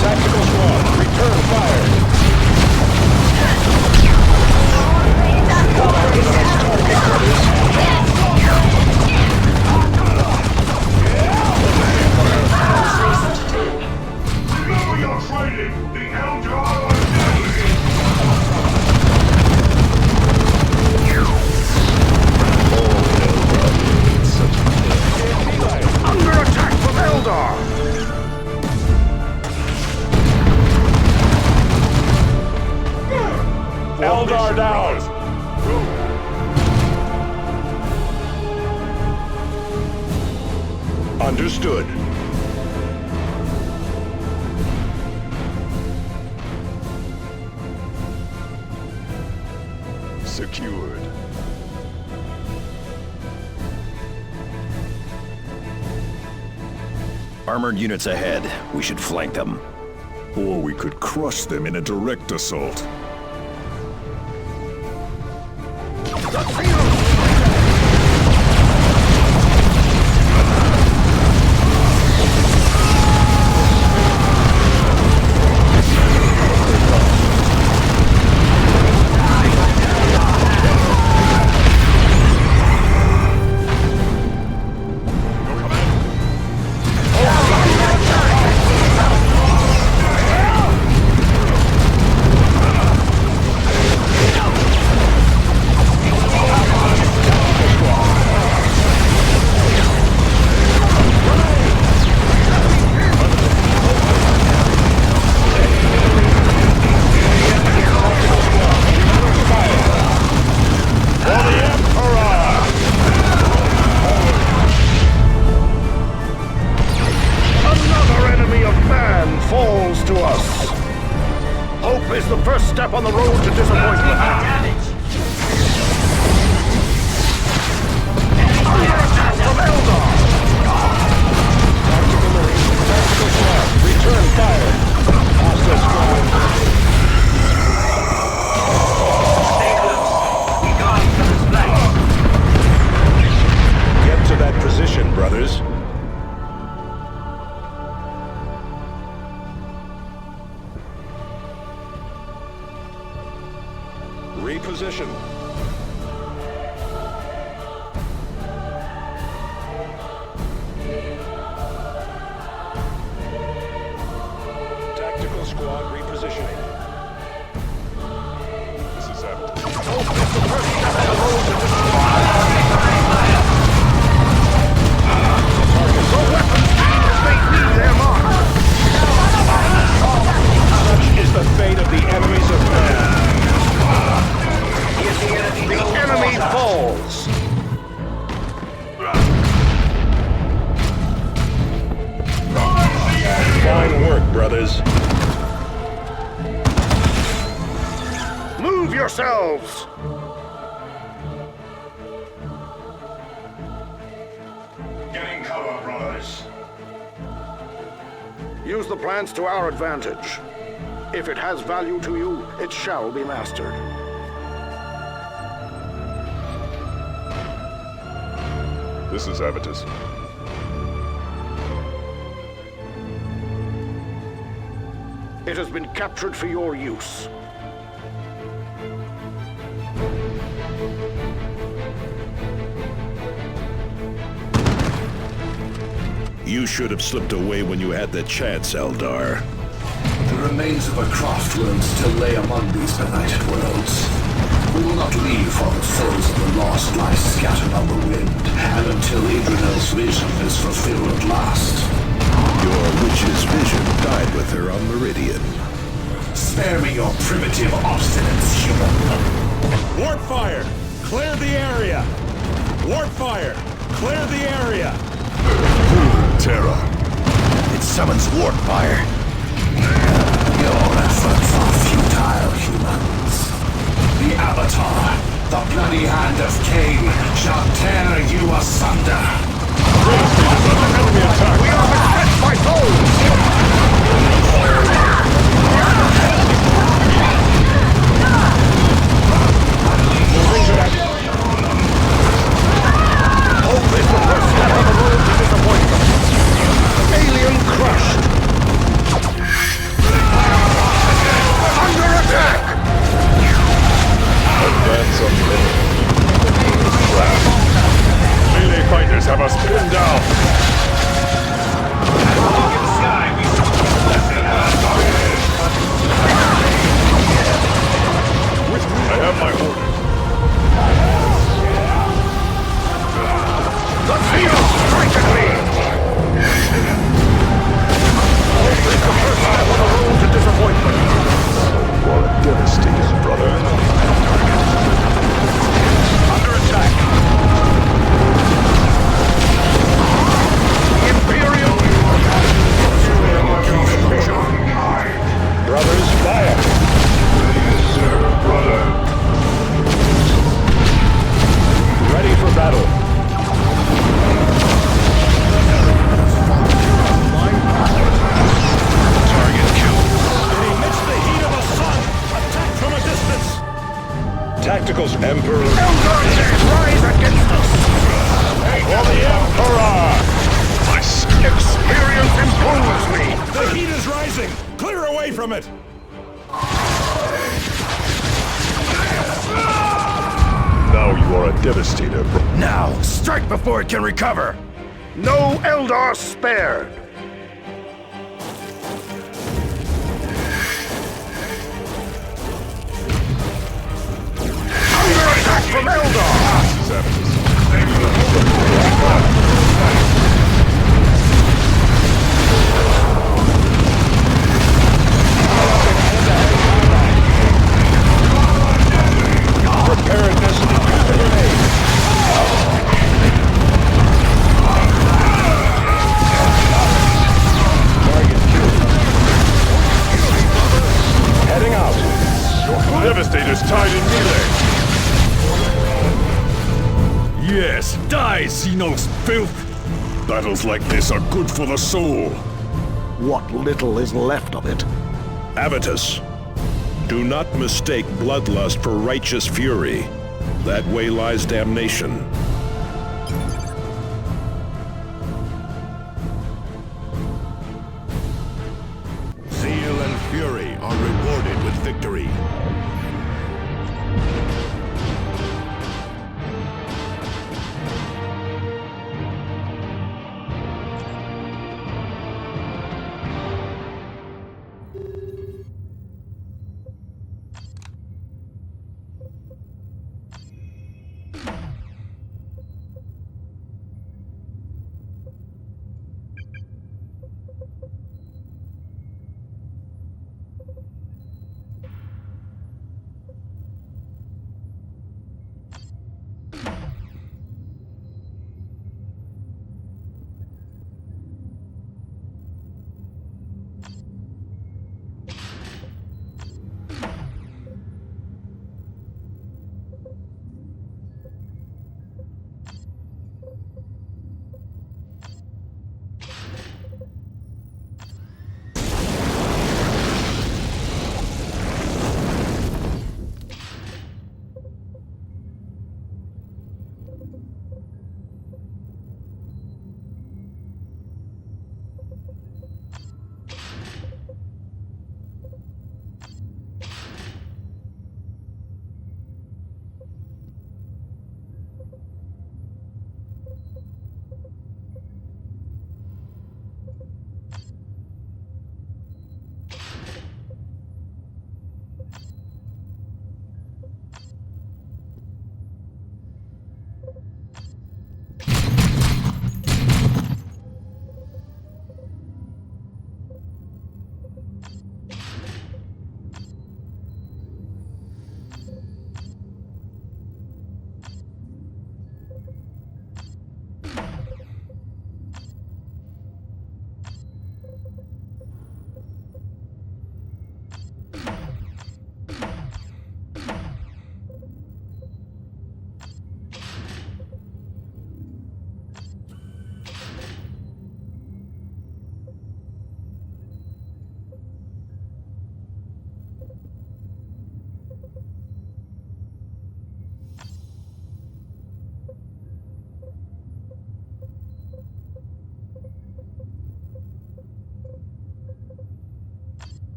Tactical squad, return fire. Remember your training! The Eldar are deadly! Under attack from Eldar! Eldar down! Understood. Secured. Armored units ahead. We should flank them. Or we could crush them in a direct assault. Hope is the first step on the road to disappointment. Damage. Reposition. Tactical squad repositioning. This is Evan. Such is the fate of the enemies of man. The enemy falls! Fine work, brothers. Move yourselves! Getting cover, brothers. Use the plans to our advantage. If it has value to you, it shall be mastered. This is Avitus. It has been captured for your use. You should have slipped away when you had the chance, Eldar. The remains of a craft world still lay among these benighted worlds. We will not leave while the souls of the lost lie scattered on the wind, and until Adrianel's vision is fulfilled at last. Your witch's vision died with her on Meridian. Spare me your primitive obstinance, human. Warp fire! Clear the area! Warp fire! Clear the area! Terra. It summons warp fire. Your efforts are futile, humans. The Avatar, the bloody hand of Cain, shall tear you asunder. Enemy attack! We are beset by foes! Moving to that. Hope is the first step on the road to disappointment. Alien crushed. Under attack! Advance on melee fighters have us pinned down. I have my orders. The field strike at me! Hope is the first step on the road to disappointment. You are a devastator, brother. Under attack. Imperial. Brothers, fire! Sir, brother. Ready for battle. Target killed. Amidst the heat of the sun, attack from a distance. Tacticals, Emperor. Eldar rise against us. For the Emperor! My experience improves me. The heat is rising. Clear away from it. Now you are a devastator, bro. Now, strike before it can recover. No Eldar spared. Under attack from Eldar. This is Avitus. Preparedness. Grenade. Target killed. Heading out. Devastator's tied in melee. Yes, die, Xenos filth! Battles like this are good for the soul. What little is left of it. Avitus, do not mistake bloodlust for righteous fury. That way lies damnation. Zeal and fury are rewarded with victory.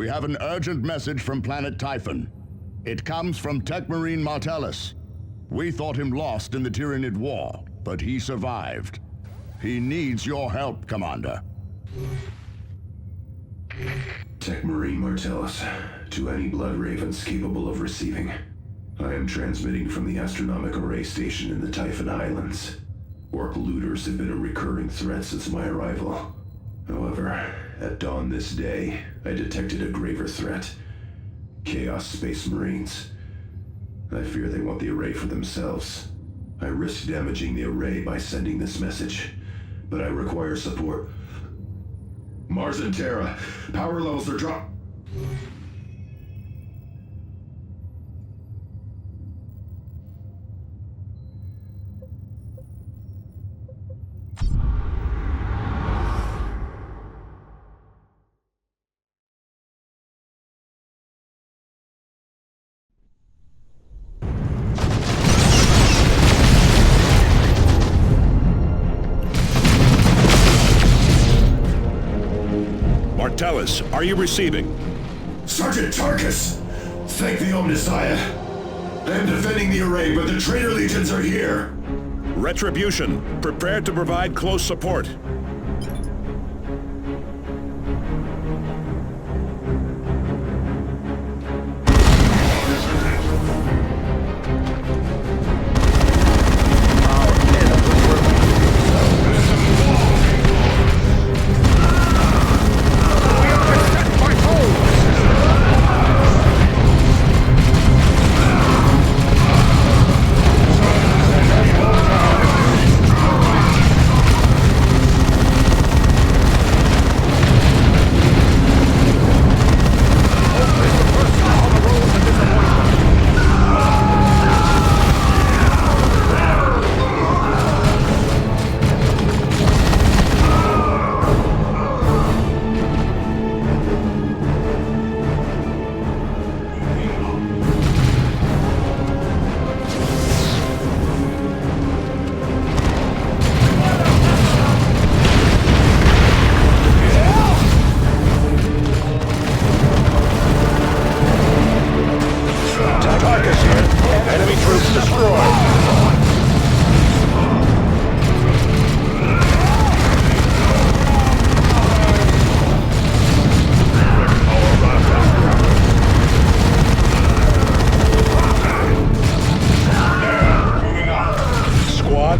We have an urgent message from planet Typhon. It comes from Tech Marine Martellus. We thought him lost in the Tyranid War, but he survived. He needs your help, Commander. Tech Marine Martellus, to any Blood Ravens capable of receiving. I am transmitting from the Astronomic Array Station in the Typhon Islands. Orc looters have been a recurring threat since my arrival. However, at dawn this day, I detected a graver threat. Chaos Space Marines. I fear they want the array for themselves. I risk damaging the array by sending this message, but I require support. Mars and Terra, power levels are dropped. Martellus, are you receiving? Sergeant Tarkus! Thank the Omnissiah. I am defending the array, but the traitor legions are here! Retribution, prepared to provide close support.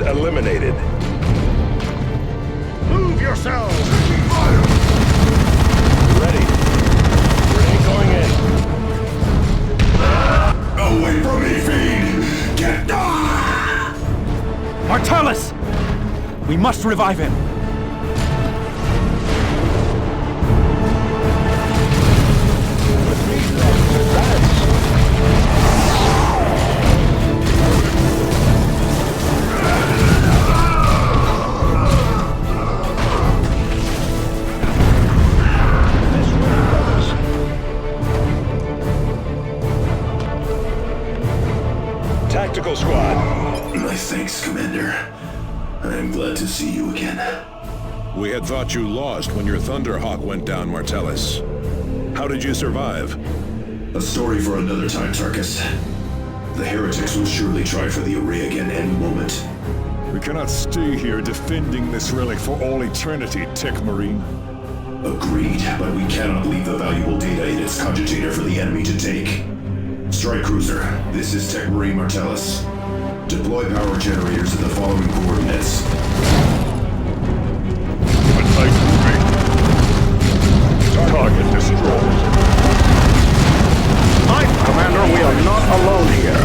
Eliminated. Move yourselves! Ready. Grenade going in. Away from me, fiend! Get down! Martellus! We must revive him. Tactical squad. My thanks, Commander. I am glad to see you again. We had thought you lost when your Thunderhawk went down, Martellus. How did you survive? A story for another time, Tarkus. The heretics will surely try for the array again any moment. We cannot stay here defending this relic for all eternity, Tech Marine. Agreed, but we cannot leave the valuable data in its cogitator for the enemy to take. Strike Cruiser, this is Tech Marine Martellus. Deploy power generators at the following coordinates. Target destroyed. Commander, we are not alone here.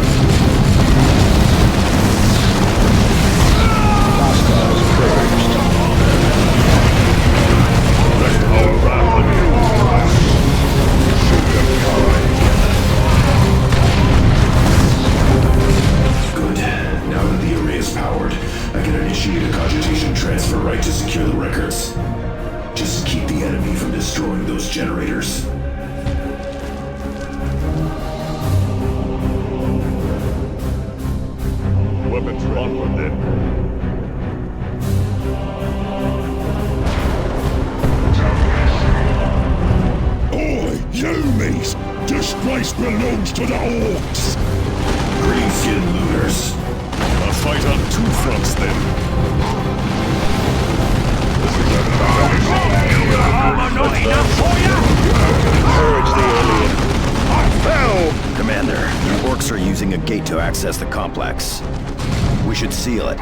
Hostiles purged. Let our wrath anew. Shoot them, Kai. Good. Now that the array is powered, I can initiate a cogitation transfer right to secure the records. Just keep the enemy from destroying those generators. Weapons onward then. Oi, Yumis! Disgrace belongs to the Orcs! Greenskin looters. A fight on two fronts, then. Not enough for you? Purge the alien. Fell! Commander, the Orcs are using a gate to access the complex. We should seal it.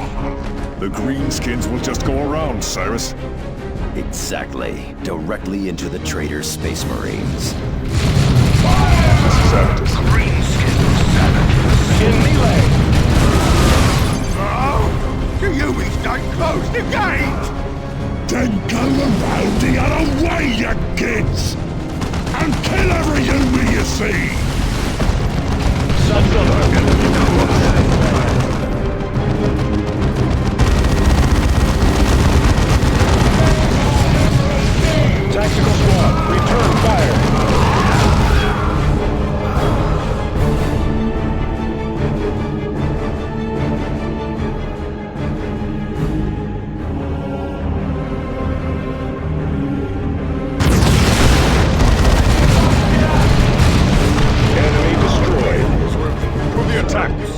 The Greenskins will just go around, Cyrus. Exactly. Directly into the traitor's Space Marines. In melee! Oh! The Yumis don't close the gate! Then go around the other way, you kids! And kill every Yumi you see! Sons of Tactical squad, return fire! Enemy destroyed. For the attacks.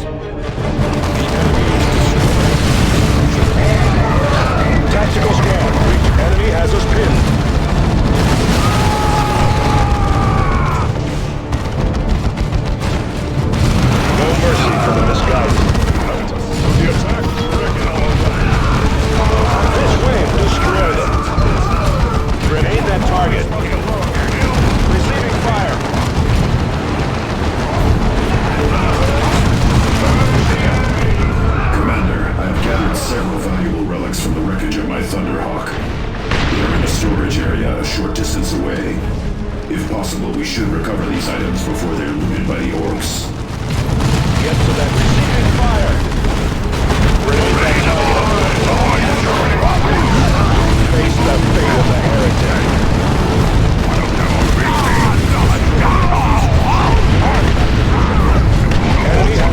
Tactical squad, enemy has us pinned. No mercy for the misguided. For the attack. This wave, destroy them. Grenade that target. Receiving fire. Commander, I have gathered several valuable relics from the wreckage of my Thunderhawk. They are in a storage area a short distance away. If possible, we should recover these items before they're looted by the Orcs. Get to that receiving fire. Grenade that target. Face the fate of the heretic. Enemy has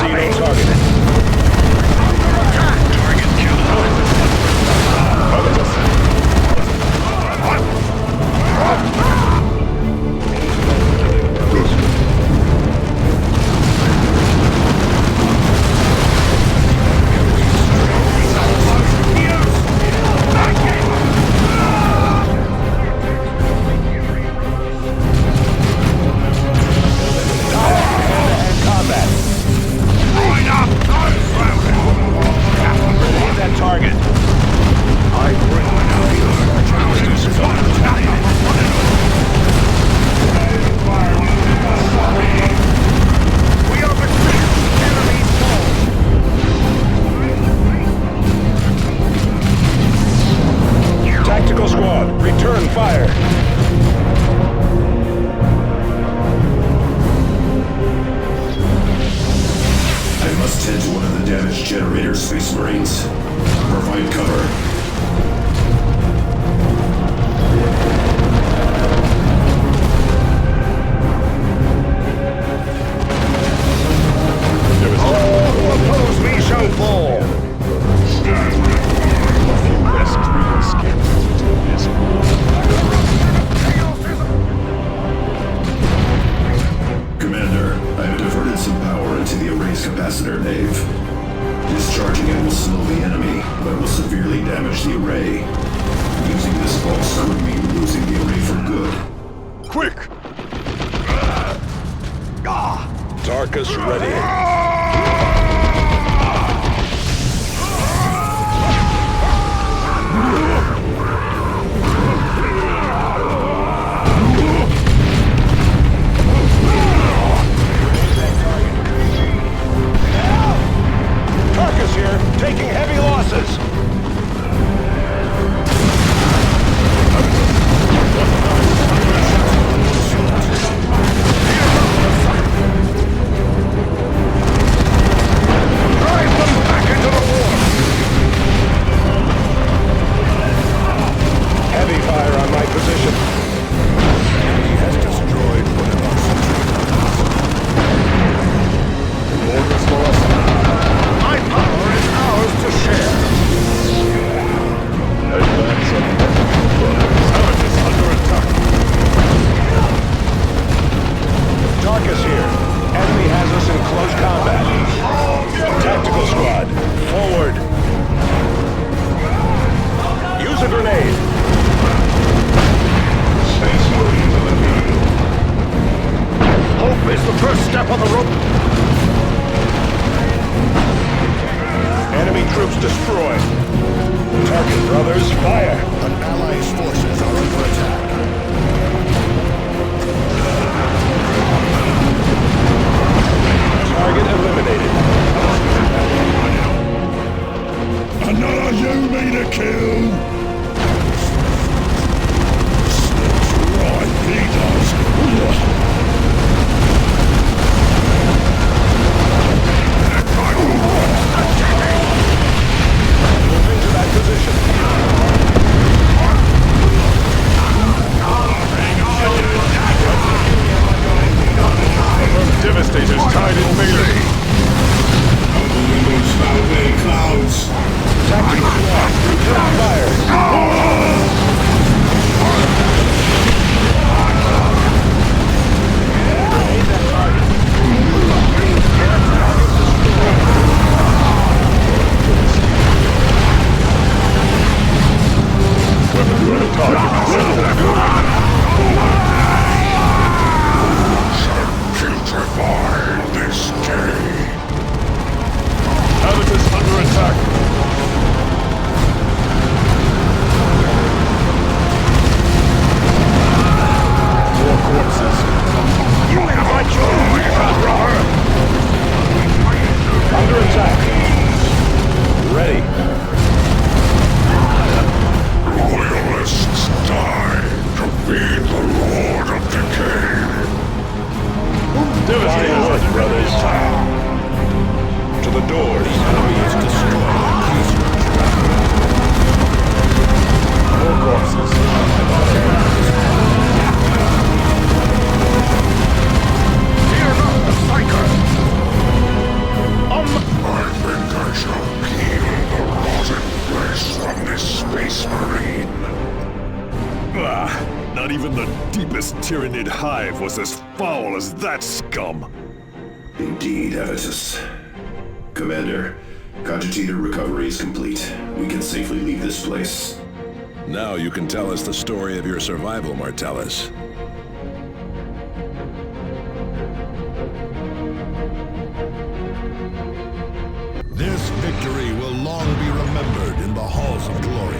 Zeno targeted. Target Tactical squad, return fire. I must tend to one of the damaged generators, Space Marines. Provide cover. All who oppose me shall fall! Commander, I have diverted some power into the array's capacitor nave. Discharging it will slow the enemy, but will severely damage the array. Using this pulse could mean losing the array for good. Quick! Tarkus ready. Tarkus here, taking heavy losses! First step on the rope. Enemy troops destroyed. Target, brothers, fire. An allies' forces are under attack. Target eliminated. Another you mean to kill? Right, he does. Move into that position. Devastators tied in melee. Windows foul clouds. Tactical swarm. Return fire. Grenade that target. Weapons on the target. Putrefy this day. Habitus under attack. More corpses. You invite your brother. Under attack. Ready. Loyalists die to feed the Lord of Decay. Devastators, brothers. To the doors. The enemy is destroyed. More corpses. Fear not the Psyker! I think I shall peel the rotten flesh from this space marine. Not even the deepest Tyranid hive was as foul as that scum. Indeed, Avitus. Commander, cogitator recovery is complete. We can safely leave this place. Now you can tell us the story of your survival, Martellus. This victory will long be remembered in the halls of glory.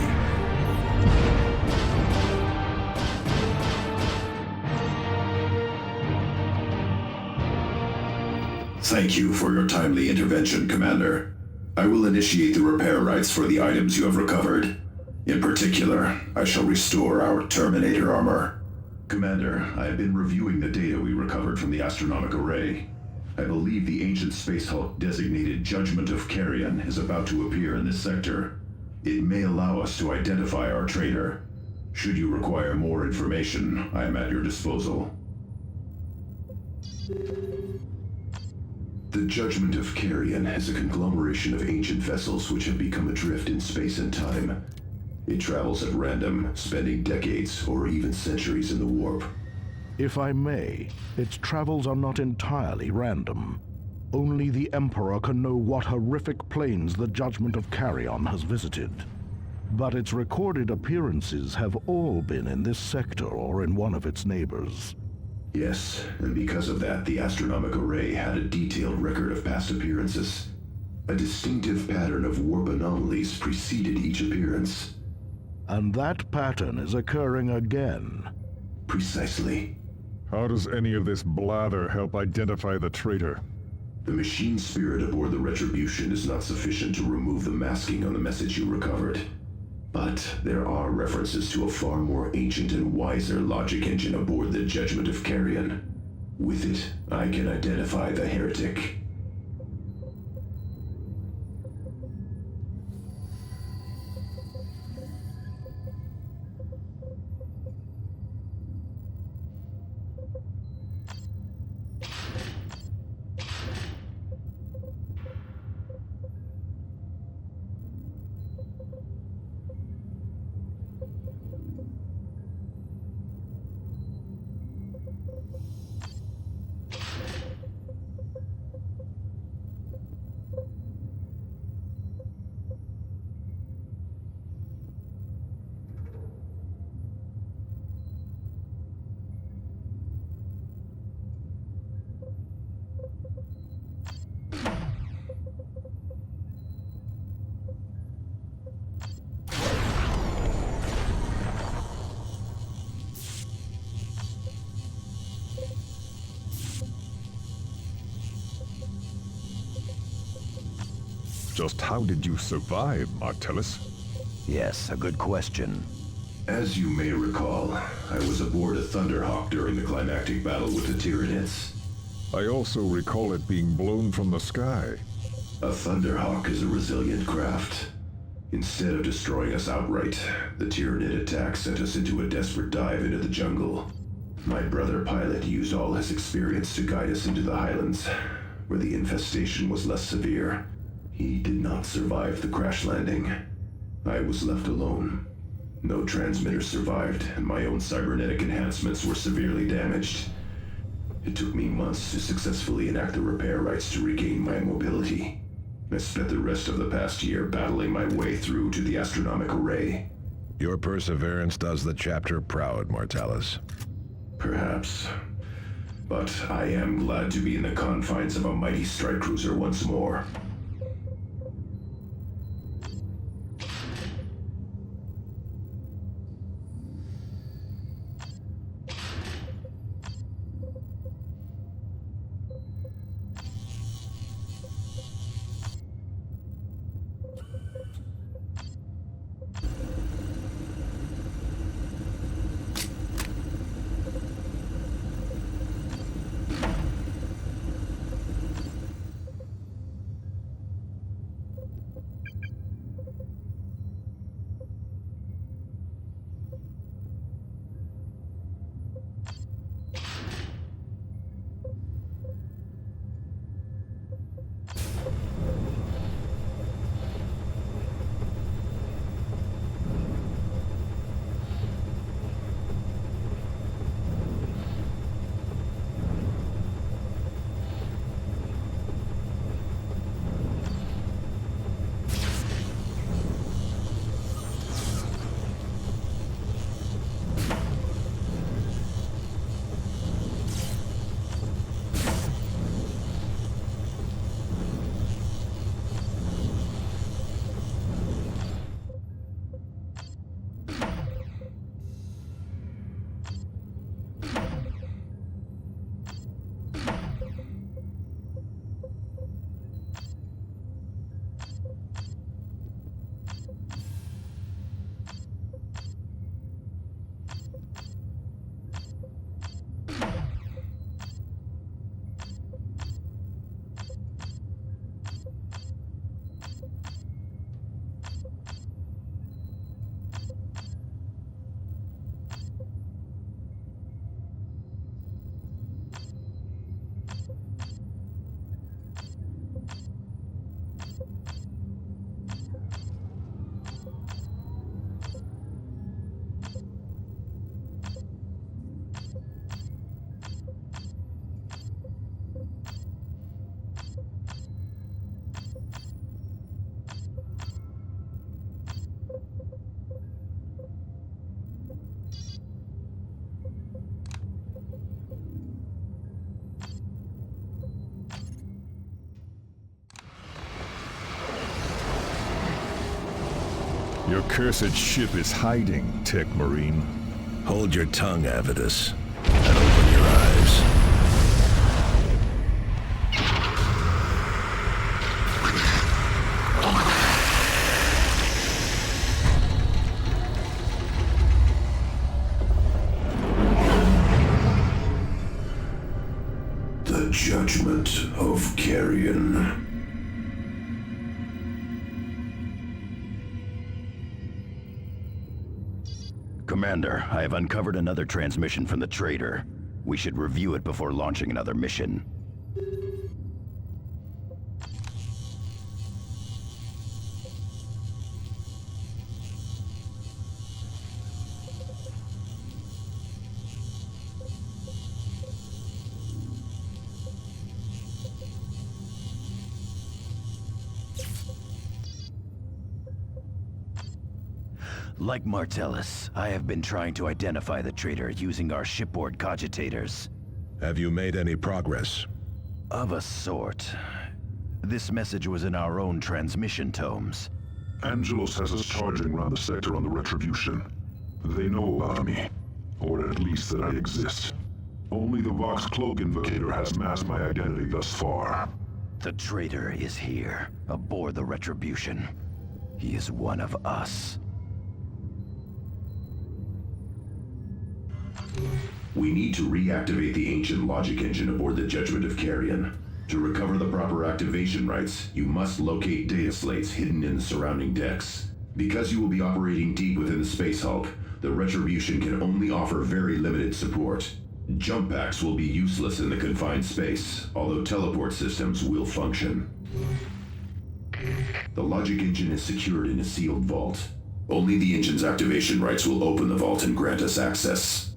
Thank you for your timely intervention, Commander. I will initiate the repair rites for the items you have recovered. In particular, I shall restore our Terminator armor. Commander, I have been reviewing the data we recovered from the astronomic array. I believe the ancient space hulk designated Judgment of Carrion is about to appear in this sector. It may allow us to identify our traitor. Should you require more information, I am at your disposal. The Judgment of Carrion is a conglomeration of ancient vessels which have become adrift in space and time. It travels at random, spending decades or even centuries in the warp. If I may, its travels are not entirely random. Only the Emperor can know what horrific planes the Judgment of Carrion has visited. But its recorded appearances have all been in this sector or in one of its neighbors. Yes, and because of that, the astronomic array had a detailed record of past appearances. A distinctive pattern of warp anomalies preceded each appearance. And that pattern is occurring again. Precisely. How does any of this blather help identify the traitor? The machine spirit aboard the Retribution is not sufficient to remove the masking on the message you recovered. But there are references to a far more ancient and wiser logic engine aboard the Judgment of Carrion. With it, I can identify the heretic. Just how did you survive, Martellus? Yes, a good question. As you may recall, I was aboard a Thunderhawk during the climactic battle with the Tyranids. I also recall it being blown from the sky. A Thunderhawk is a resilient craft. Instead of destroying us outright, the Tyranid attack sent us into a desperate dive into the jungle. My brother pilot used all his experience to guide us into the highlands, where the infestation was less severe. He did not survive the crash landing. I was left alone. No transmitter survived, and my own cybernetic enhancements were severely damaged. It took me months to successfully enact the repair rites to regain my mobility. I spent the rest of the past year battling my way through to the astronomic array. Your perseverance does the chapter proud, Martellus. Perhaps. But I am glad to be in the confines of a mighty strike cruiser once more. Your cursed ship is hiding, Tech Marine. Hold your tongue, Avidus, and open your eyes. The Judgment of Carrion. Commander, I have uncovered another transmission from the trader. We should review it before launching another mission. Like Martellus, I have been trying to identify the traitor using our shipboard cogitators. Have you made any progress? Of a sort. This message was in our own transmission tomes. Angelos has us charging around the sector on the Retribution. They know about me, or at least that I exist. Only the Vox Cloak Invocator has masked my identity thus far. The traitor is here, aboard the Retribution. He is one of us. We need to reactivate the ancient logic engine aboard the Judgment of Carrion. To recover the proper activation rights, you must locate data slates hidden in the surrounding decks. Because you will be operating deep within the Space Hulk, the Retribution can only offer very limited support. Jump packs will be useless in the confined space, although teleport systems will function. The logic engine is secured in a sealed vault. Only the engine's activation rights will open the vault and grant us access.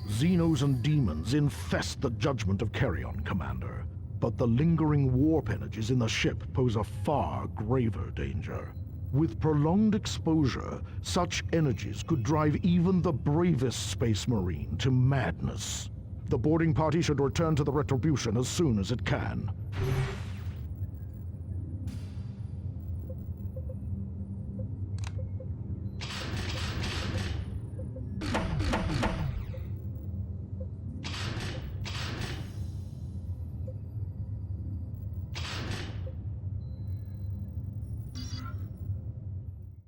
Xenos and demons infest the Judgment of Carrion, Commander. But the lingering warp energies in the ship pose a far graver danger. With prolonged exposure, such energies could drive even the bravest Space Marine to madness. The boarding party should return to the Retribution as soon as it can.